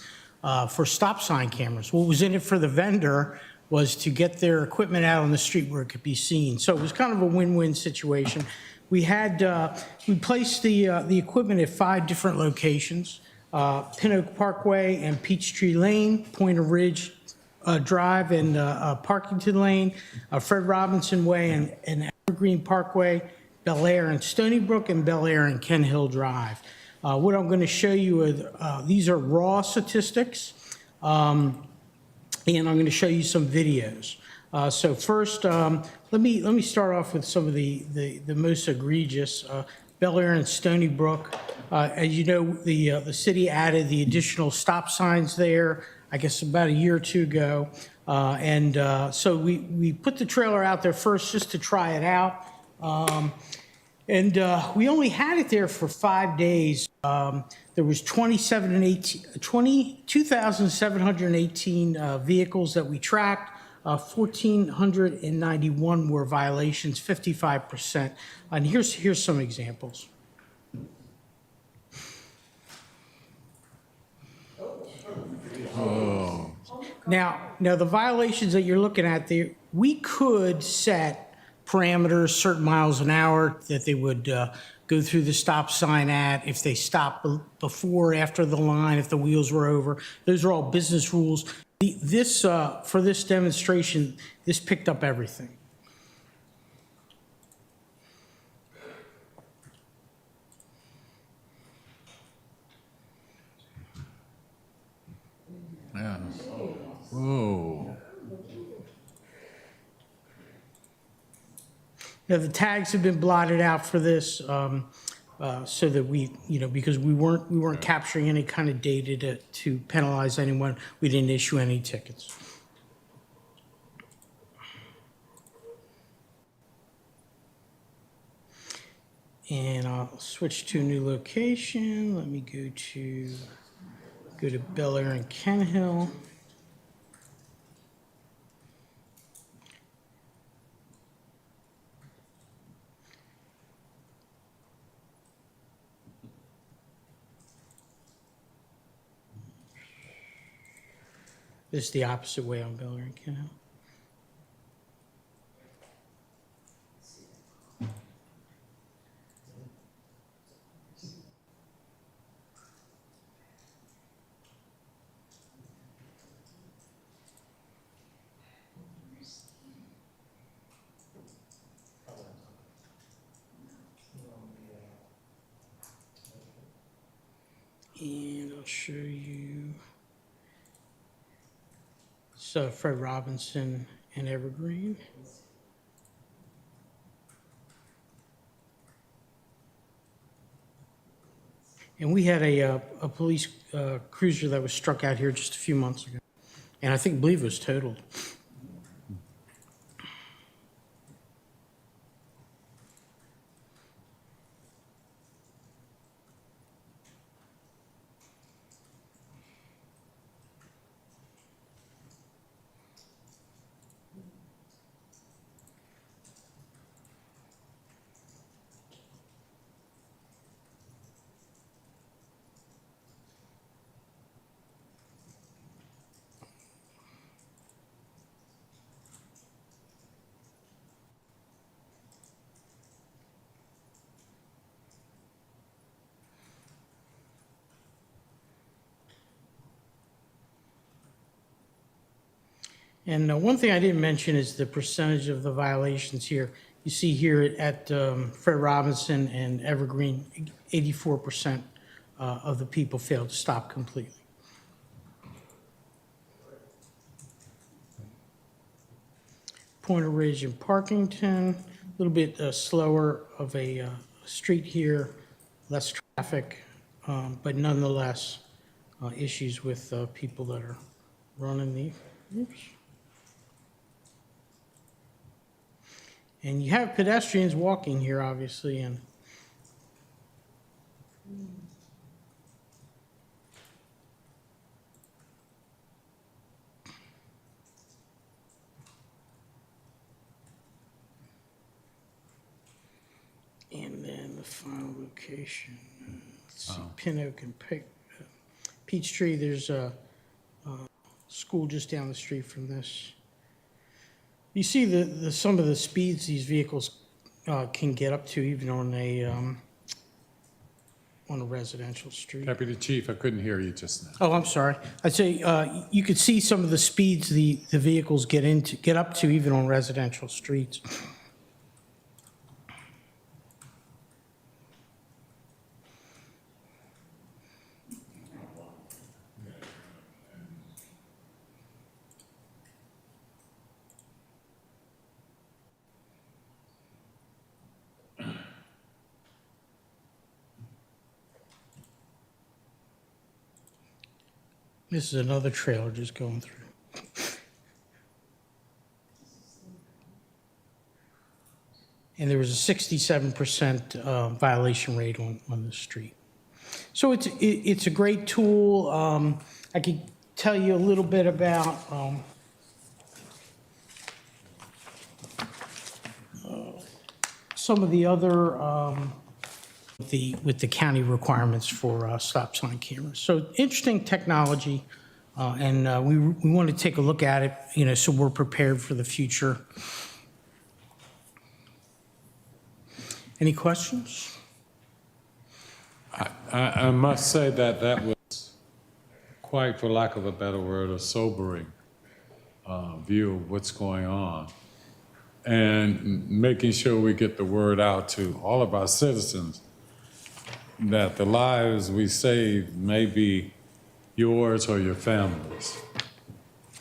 for stop sign cameras. What was in it for the vendor was to get their equipment out on the street where it could be seen. So it was kind of a win-win situation. We placed the equipment at 5 different locations, Pin Oak Parkway and Peachtree Lane, Pointer Ridge Drive and Parkington Lane, Fred Robinson Way and Evergreen Parkway, Bel Air and Stony Brook, and Bel Air and Ken Hill Drive. What I'm going to show you are, these are raw statistics, and I'm going to show you some videos. So first, let me start off with some of the most egregious. Bel Air and Stony Brook. As you know, the city added the additional stop signs there, I guess about a year or 2 ago. So we put the trailer out there first just to try it out. We only had it there for 5 days. There was 22,718 vehicles that we tracked. 1,491 were violations, 55%. And here's some examples. Oh. Now the violations that you're looking at there, we could set parameters, certain miles an hour that they would go through the stop sign at, if they stopped before or after the line, if the wheels were over. Those are all business rules. For this demonstration, this picked up everything. Yeah. Whoa. Now, the tags have been blotted out for this, so that we, because we weren't capturing any kind of data to penalize anyone. We didn't issue any tickets. And I'll switch to a new location. Let me go to Bel Air and Kent Hill. This is the opposite way on Bel Air and Kent Hill. And I'll show you. So Fred Robinson and Evergreen. And we had a police cruiser that was struck out here just a few months ago. And I believe it was totaled. And one thing I didn't mention is the percentage of the violations here. You see here at Fred Robinson and Evergreen, 84% of the people failed to stop completely. Pointer Ridge and Parkington, a little bit slower of a street here, less traffic, but nonetheless issues with people that are running the, oops. And you have pedestrians walking here, obviously, and then the final location, let's see, Pin Oak and Peachtree. There's a school just down the street from this. You see some of the speeds these vehicles can get up to, even on a residential street. Deputy Chief, I couldn't hear you just now. Oh, I'm sorry. I'd say you could see some of the speeds the vehicles get up to, even on residential streets. This is another trailer just going through. And there was a 67% violation rate on the street. So it's a great tool. I could tell you a little bit about some of the other with the county requirements for stop sign cameras. So interesting technology, and we want to take a look at it, so we're prepared for the future. Any questions? I must say that was quite, for lack of a better word, a sobering view of what's going on, and making sure we get the word out to all of our citizens that the lives we save may be yours or your family's,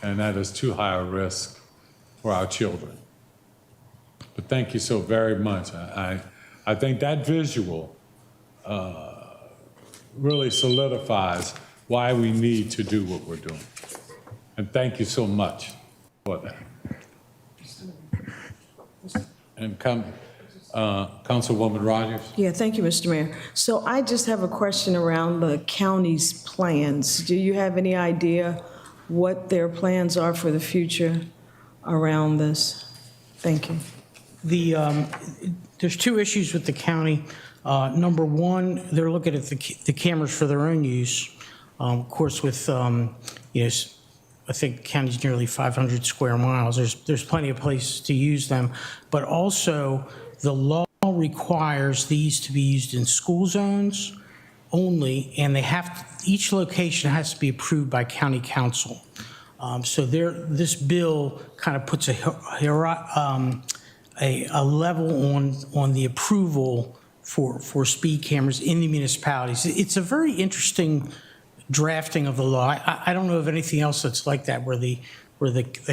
and that is too high a risk for our children. But thank you so very much. I think that visual really solidifies why we need to do what we're doing. And thank you so much for that. And Councilwoman Rogers? Yeah, thank you, Mr. Mayor. So I just have a question around the county's plans. Do you have any idea what their plans are for the future around this? Thank you. There's two issues with the county. Number one, they're looking at the cameras for their own use. Of course, with, I think the county's nearly 500 square miles. There's plenty of places to use them. But also, the law requires these to be used in school zones only, and each location has to be approved by county council. So this bill kind of puts a level on the approval for speed cameras in the municipalities. It's a very interesting drafting of the law. I don't know of anything else that's like that, where the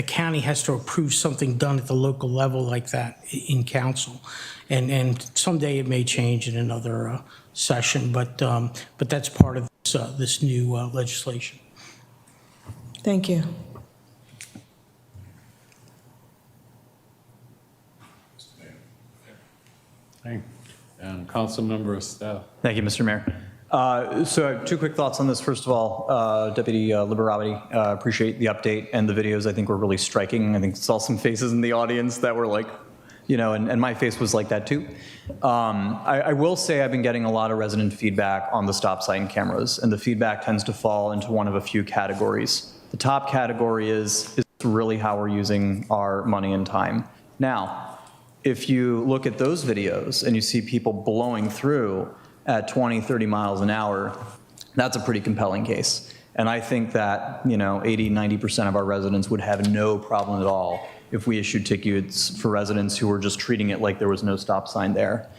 county has to approve something done at the local level like that in council. And someday it may change in another session, but that's part of this new legislation. Thank you. And Councilmember Estelle. Thank you, Mr. Mayor. So I have two quick thoughts on this. First of all, Deputy Liberati, appreciate the update and the videos. I think were really striking. I think saw some faces in the audience that were like, and my face was like that too. I will say I've been getting a lot of resident feedback on the stop sign cameras, and the feedback tends to fall into one of a few categories. The top category is really how we're using our money and time. Now, if you look at those videos and you see people blowing through at 20, 30 miles an hour, that's a pretty compelling case. And I think that, 80, 90% of our residents would have no problem at all if we issued tickets for residents who were just treating it like there was no stop sign there.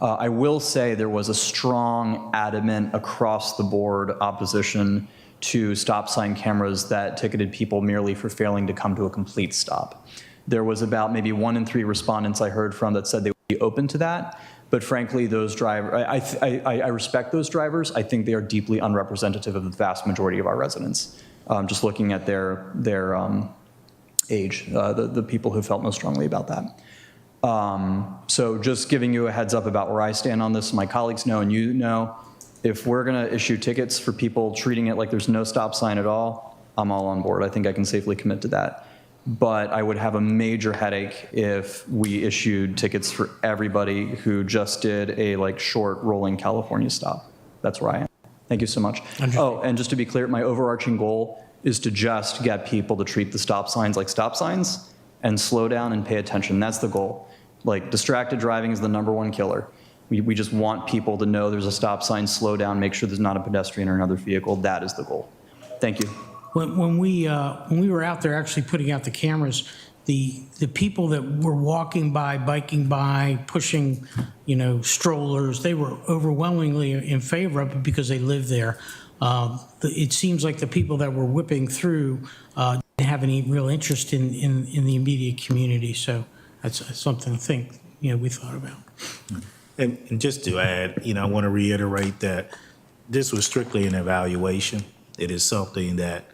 I will say there was a strong, adamant, across the board opposition to stop sign cameras that ticketed people merely for failing to come to a complete stop. There was about maybe 1 in 3 respondents I heard from that said they would be open to that. But frankly, those drivers, I respect those drivers. I think they are deeply unrepresentative of the vast majority of our residents. Just looking at their age, the people who felt most strongly about that. So just giving you a heads up about where I stand on this, my colleagues know and you know, if we're gonna issue tickets for people treating it like there's no stop sign at all, I'm all on board. I think I can safely commit to that. But I would have a major headache if we issued tickets for everybody who just did a short rolling California stop. That's where I am. Thank you so much. Oh, and just to be clear, my overarching goal is to just get people to treat the stop signs like stop signs and slow down and pay attention. That's the goal. Distracted driving is the number1 killer. We just want people to know there's a stop sign, slow down, make sure there's not a pedestrian or another vehicle. That is the goal. Thank you. When we were out there actually putting out the cameras, the people that were walking by, biking by, pushing, strollers, they were overwhelmingly in favor of it because they live there. It seems like the people that were whipping through didn't have any real interest in the immediate community. So that's something to think, we thought about. And just to add, I want to reiterate that this was strictly an evaluation. It is something that,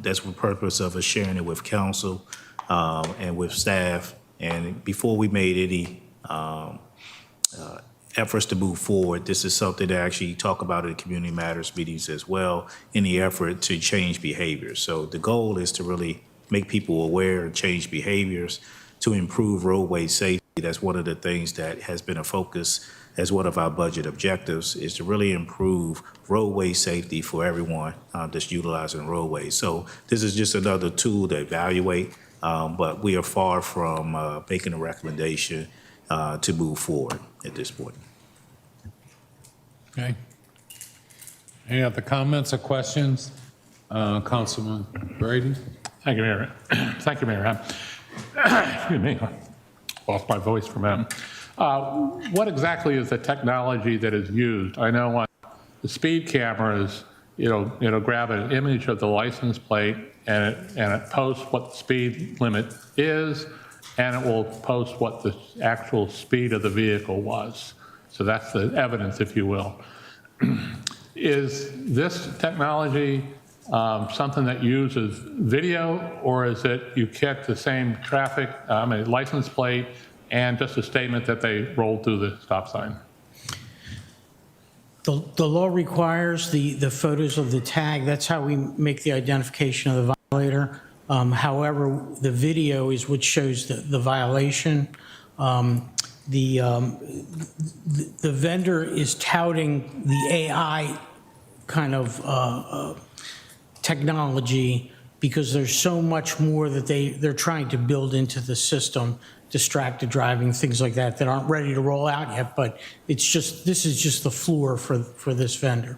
that's the purpose of us sharing it with council and with staff. And before we made any efforts to move forward, this is something to actually talk about in community matters meetings as well, in the effort to change behaviors. So the goal is to really make people aware and change behaviors to improve roadway safety. That's one of the things that has been a focus as one of our budget objectives, is to really improve roadway safety for everyone that's utilizing roadways. So this is just another tool to evaluate, but we are far from making a recommendation to move forward at this point. Okay. Any other comments or questions? Councilman Brady? Thank you, Mayor. Thank you, Mayor. Excuse me, I lost my voice for a minute. What exactly is the technology that is used? I know on the speed cameras, it'll grab an image of the license plate and it posts what the speed limit is, and it will post what the actual speed of the vehicle was. So that's the evidence, if you will. Is this technology something that uses video, or is it you get the same traffic, a license plate, and just a statement that they rolled through the stop sign? The law requires the photos of the tag. That's how we make the identification of the violator. However, the video is what shows the violation. The vendor is touting the AI kind of technology because there's so much more that they're trying to build into the system, distracted driving, things like that aren't ready to roll out yet, but this is just the floor for this vendor.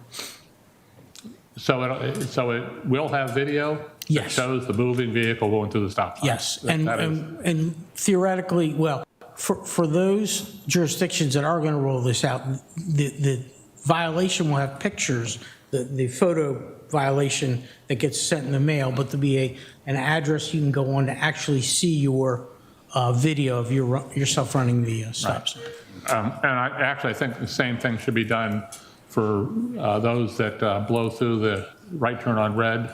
So it will have video? Yes. That shows the moving vehicle going through the stop sign? Yes, and theoretically, well, for those jurisdictions that are going to roll this out, the violation will have pictures, the photo violation that gets sent in the mail, but there'll be an address you can go on to actually see your video of yourself running the stop sign. And I think the same thing should be done for those that blow through the right turn on red.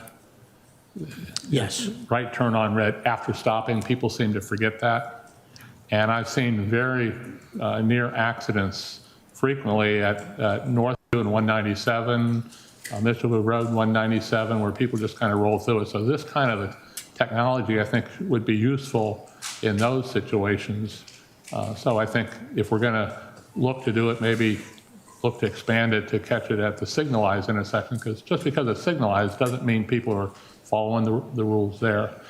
Yes. Right turn on red after stopping. People seem to forget that. And I've seen very near accidents frequently at Northview and 197, Mitchellville Road 197, where people just kind of roll through it. So this kind of a technology, I think, would be useful in those situations. So I think if we're going to look to do it, maybe look to expand it to catch it at the signalized intersection, because just because it's signalized doesn't mean people are following the rules there.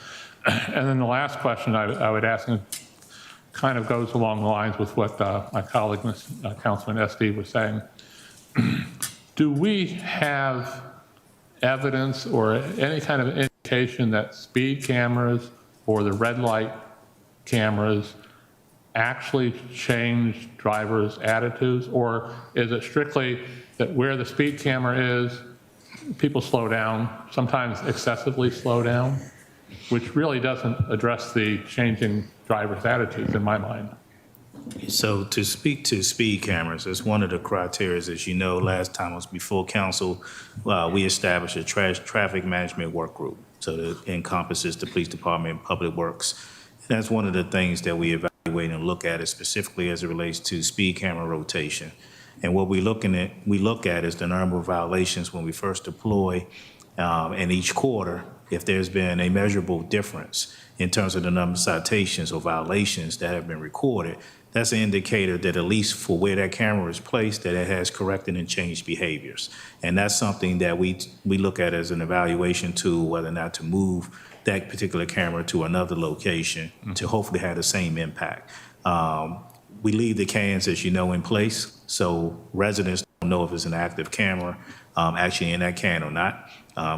And then the last question I would ask, and kind of goes along the lines with what my colleague, Councilman SD, was saying. Do we have evidence or any kind of indication that speed cameras or the red light cameras actually change drivers' attitudes? Or is it strictly that where the speed camera is, people slow down, sometimes excessively slow down, which really doesn't address the changing drivers' attitudes in my mind? So to speak to speed cameras, as one of the criteria, as you know, last time I was before council, we established a traffic management work group. So that encompasses the police department and public works. And that's one of the things that we evaluate and look at, specifically as it relates to speed camera rotation. And what we look at is the number of violations when we first deploy, and each quarter, if there's been a measurable difference in terms of the number of citations or violations that have been recorded, that's an indicator that at least for where that camera is placed, that it has corrected and changed behaviors. And that's something that we look at as an evaluation tool, whether or not to move that particular camera to another location to hopefully have the same impact. We leave the cans, as you know, in place, so residents don't know if it's an active camera actually in that can or not.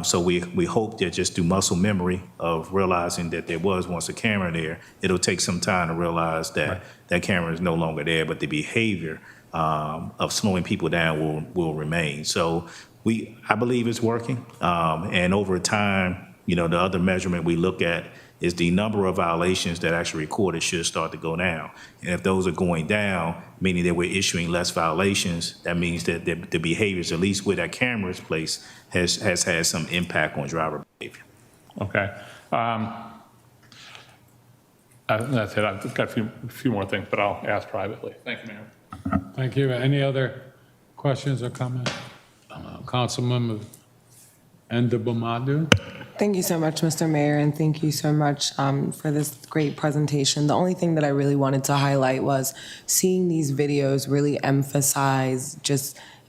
So we hope that just through muscle memory of realizing that there was once a camera there, it'll take some time to realize that that camera is no longer there, but the behavior of slowing people down will remain. So I believe it's working. And over time, the other measurement we look at is the number of violations that actually recorded should start to go down. And if those are going down, meaning that we're issuing less violations, that means that the behaviors, at least where that camera is placed, has had some impact on driver behavior. Okay. That's it. I've got a few more things, but I'll ask privately. Thank you, Mayor. Thank you. Any other questions or comments? Councilmember Ndabamadu? Thank you so much, Mr. Mayor, and thank you so much for this great presentation. The only thing that I really wanted to highlight was seeing these videos really emphasize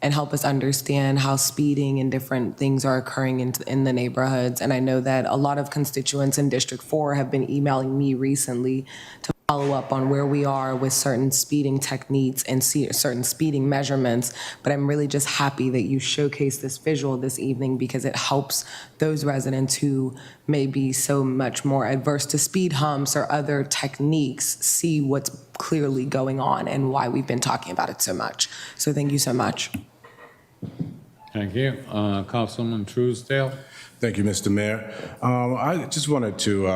and help us understand how speeding and different things are occurring in the neighborhoods. And I know that a lot of constituents in District 4 have been emailing me recently to follow up on where we are with certain speeding techniques and certain speeding measurements. But I'm really just happy that you showcased this visual this evening, because it helps those residents who may be so much more adverse to speed humps or other techniques see what's clearly going on and why we've been talking about it so much. So thank you so much. Thank you. Councilman Truesdale? Thank you, Mr. Mayor. I just wanted to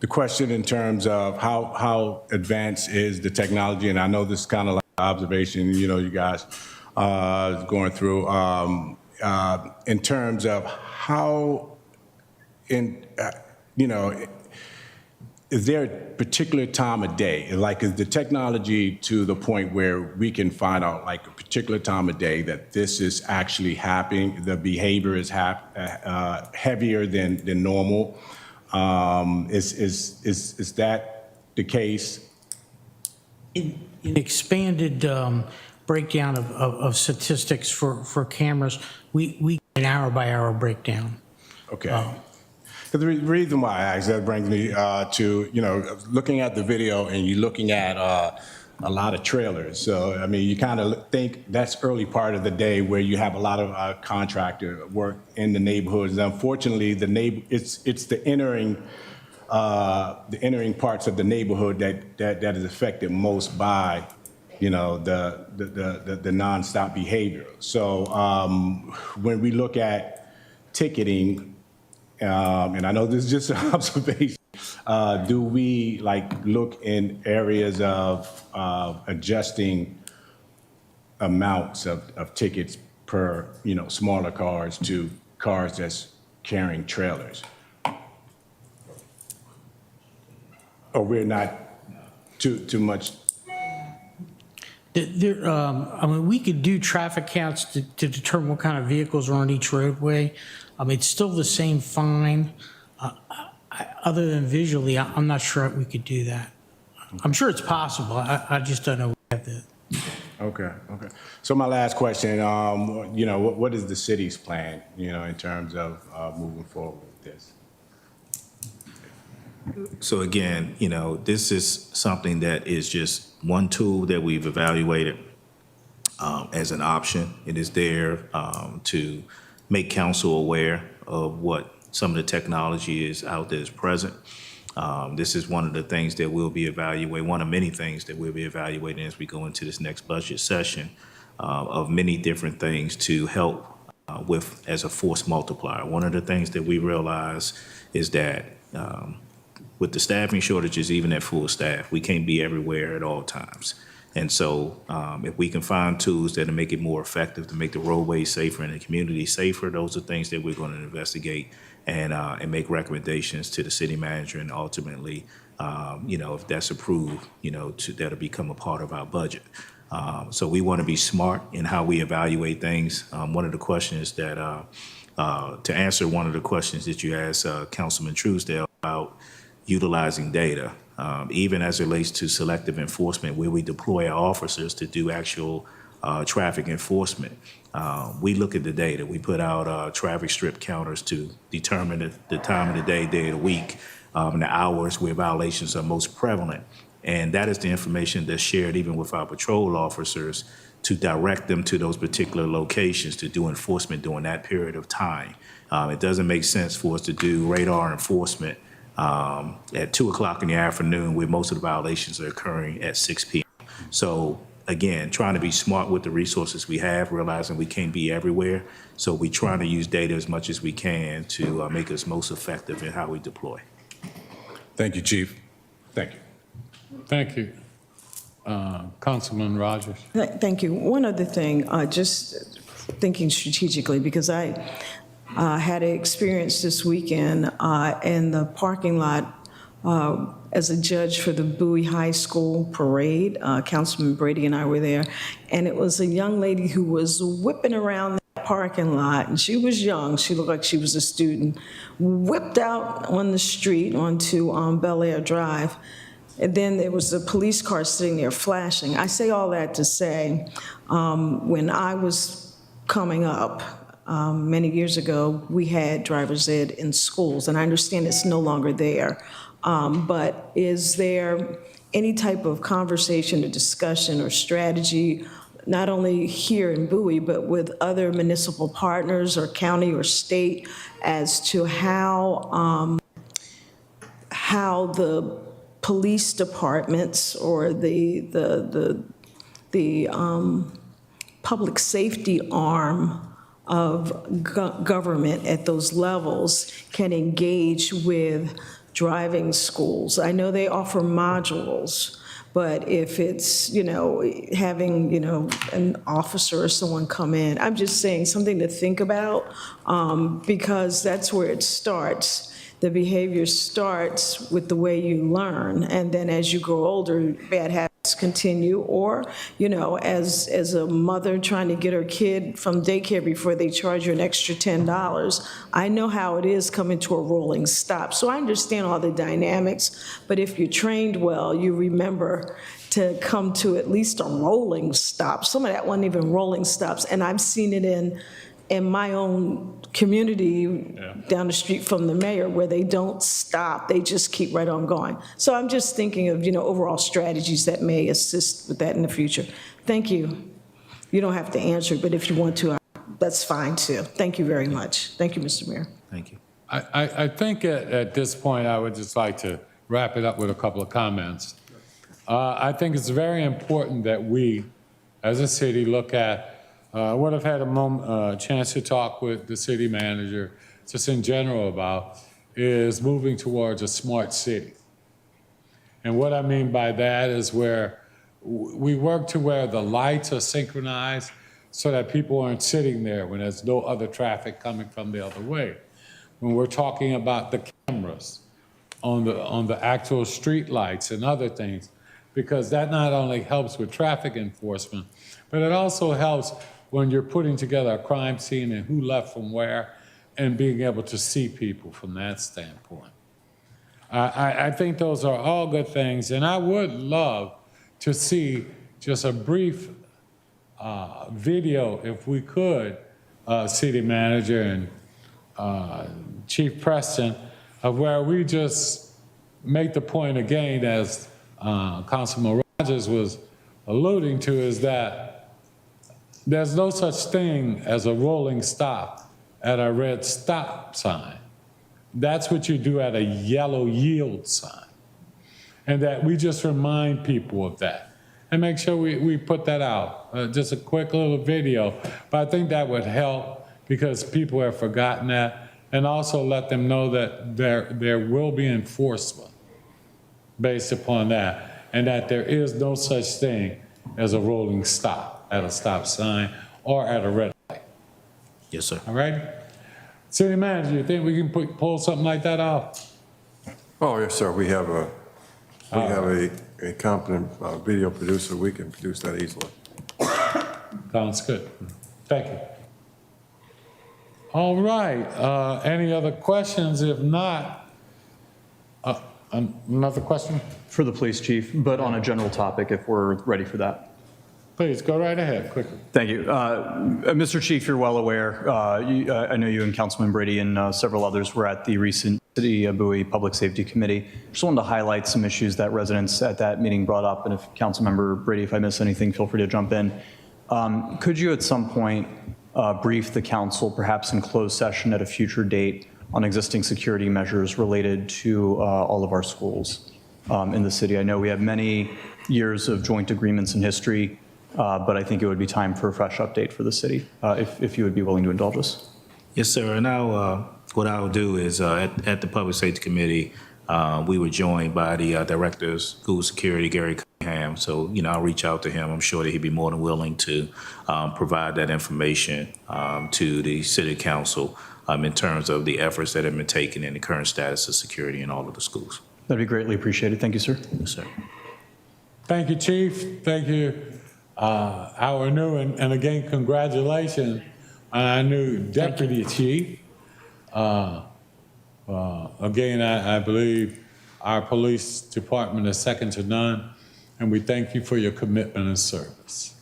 the question in terms of how advanced is the technology, and I know this is kind of like an observation, you guys going through, in terms of how, is there a particular time of day? Like, is the technology to the point where we can find out, like, a particular time of day that this is actually happening, the behavior is heavier than normal? Is that the case? In expanded breakdown of statistics for cameras, we get an hour-by-hour breakdown. Okay. The reason why I asked, that brings me to, looking at the video and you're looking at a lot of trailers. So, I mean, you kind of think that's early part of the day where you have a lot of contractor work in the neighborhoods. Unfortunately, it's the entering parts of the neighborhood that is affected most by, the nonstop behavior. So when we look at ticketing, and I know this is just an observation, do we look in areas of adjusting amounts of tickets per, smaller cars to cars that's carrying trailers? Or we're not too much? I mean, we could do traffic counts to determine what kind of vehicles are on each roadway. It's still the same fine. Other than visually, I'm not sure we could do that. I'm sure it's possible. I just don't know. We have the. Okay. So my last question, what is the city's plan, in terms of moving forward with this? So again, this is something that is just one tool that we've evaluated as an option. It is there to make council aware of what some of the technology is out there is present. This is one of the things that we'll be evaluating, one of many things that we'll be evaluating as we go into this next budget session of many different things to help with as a force multiplier. One of the things that we realize is that with the staffing shortages, even at full staff, we can't be everywhere at all times. And so if we can find tools that'll make it more effective to make the roadways safer and the community safer, those are things that we're going to investigate and make recommendations to the city manager, and ultimately, if that's approved, that'll become a part of our budget. So we want to be smart in how we evaluate things. One of the questions that, to answer one of the questions that you asked Councilman Truesdale about utilizing data, even as it relates to selective enforcement, where we deploy our officers to do actual traffic enforcement. We look at the data. We put out traffic strip counters to determine the time of the day of the week, and the hours where violations are most prevalent. And that is the information that's shared even with our patrol officers to direct them to those particular locations to do enforcement during that period of time. It doesn't make sense for us to do radar enforcement at 2 o'clock in the afternoon where most of the violations are occurring at 6 p.m. So again, trying to be smart with the resources we have, realizing we can't be everywhere. So we're trying to use data as much as we can to make us most effective in how we deploy. Thank you, Chief. Thank you. Thank you. Councilman Rogers. Thank you. One other thing, just thinking strategically, because I had an experience this weekend in the parking lot as a judge for the Bowie High School parade. Councilman Brady and I were there, and it was a young lady who was whipping around that parking lot, and she was young. She looked like she was a student, whipped out on the street onto Bel Air Drive. And then there was a police car sitting there flashing. I say all that to say, when I was coming up many years ago, we had driver's ed in schools, and I understand it's no longer there. But is there any type of conversation or discussion or strategy, not only here in Bowie, but with other municipal partners or county or state, as to how the police departments or the public safety arm of government at those levels can engage with driving schools. I know they offer modules, but if it's, having, an officer or someone come in, I'm just saying something to think about, because that's where it starts. The behavior starts with the way you learn, and then as you grow older, bad habits continue, or, as a mother trying to get her kid from daycare before they charge you an extra $10, I know how it is coming to a rolling stop. So I understand all the dynamics, but if you're trained well, you remember to come to at least a rolling stop. Some of that wasn't even rolling stops, and I've seen it in my own community down the street from the mayor, where they don't stop, they just keep right on going. So I'm just thinking of, overall strategies that may assist with that in the future. Thank you. You don't have to answer, but if you want to, that's fine too. Thank you very much. Thank you, Mr. Mayor. Thank you. I think at this point, I would just like to wrap it up with a couple of comments. I think it's very important that we, as a city, look at what I've had a chance to talk with the city manager, just in general about, is moving towards a smart city. And what I mean by that is where we work to where the lights are synchronized so that people aren't sitting there when there's no other traffic coming from the other way. When we're talking about the cameras on the actual street lights and other things, because that not only helps with traffic enforcement, but it also helps when you're putting together a crime scene and who left from where, and being able to see people from that standpoint. I think those are all good things, and I would love to see just a brief video, if we could, City Manager and Chief Preston, of where we just make the point again, as Councilman Rogers was alluding to, is that there's no such thing as a rolling stop at a red stop sign. That's what you do at a yellow yield sign. And that we just remind people of that and make sure we put that out. Just a quick little video. But I think that would help because people have forgotten that, and also let them know that there will be enforcement based upon that, and that there is no such thing as a rolling stop at a stop sign or at a red light. Yes, sir. All right? City Manager, you think we can pull something like that off? Oh, yes, sir. We have a competent video producer. We can produce that easily. Sounds good. Thank you. All right. Any other questions? If not, another question? For the police chief, but on a general topic, if we're ready for that. Please, go right ahead, quickly. Thank you. Mr. Chief, you're well aware, I know you and Councilman Brady and several others were at the recent City of Bowie Public Safety Committee. Just wanted to highlight some issues that residents at that meeting brought up, and if Councilmember Brady, if I miss anything, feel free to jump in. Could you at some point brief the council, perhaps in closed session at a future date, on existing security measures related to all of our schools in the city? I know we have many years of joint agreements in history, but I think it would be time for a fresh update for the city, if you would be willing to indulge us. Yes, sir. And what I'll do is at the Public Safety Committee, we were joined by the Director of School Security, Gary Cunningham. So, I'll reach out to him. I'm sure that he'd be more than willing to provide that information to the City Council in terms of the efforts that have been taken and the current status of security in all of the schools. That'd be greatly appreciated. Thank you, sir. Yes, sir. Thank you, Chief. Thank you, our new, and again, congratulations on our new Deputy Chief. Again, I believe our police department is second to none, and we thank you for your commitment and service.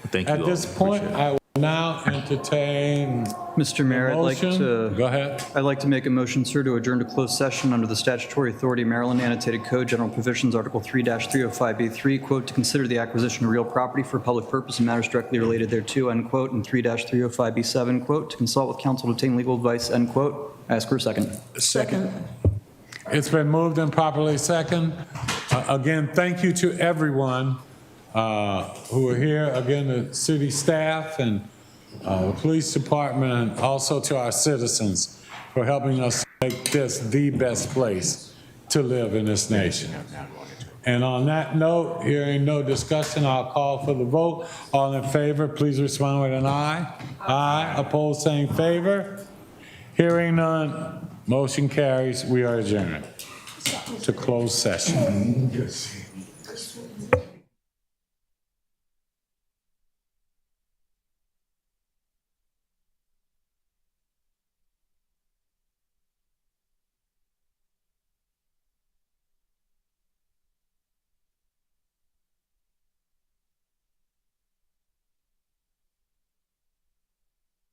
Thank you. At this point, I will now entertain Mr. Mayor, I'd like to Go ahead. I'd like to make a motion, sir, to adjourn to closed session under the statutory authority Maryland Annotated Code, General Provisions, Article 3-305B3, quote, to consider the acquisition of real property for public purpose and matters directly related thereto, end quote, and 3-305B7, quote, to consult with counsel to obtain legal advice, end quote. I ask for a second. Second. It's been moved and properly second. Again, thank you to everyone who are here. Again, the city staff and the police department, and also to our citizens for helping us make this the best place to live in this nation. And on that note, hearing no discussion, I'll call for the vote. All in favor, please respond with an aye. Aye. Opposed, same favor. Hearing none, motion carries. We are adjourned to closed session.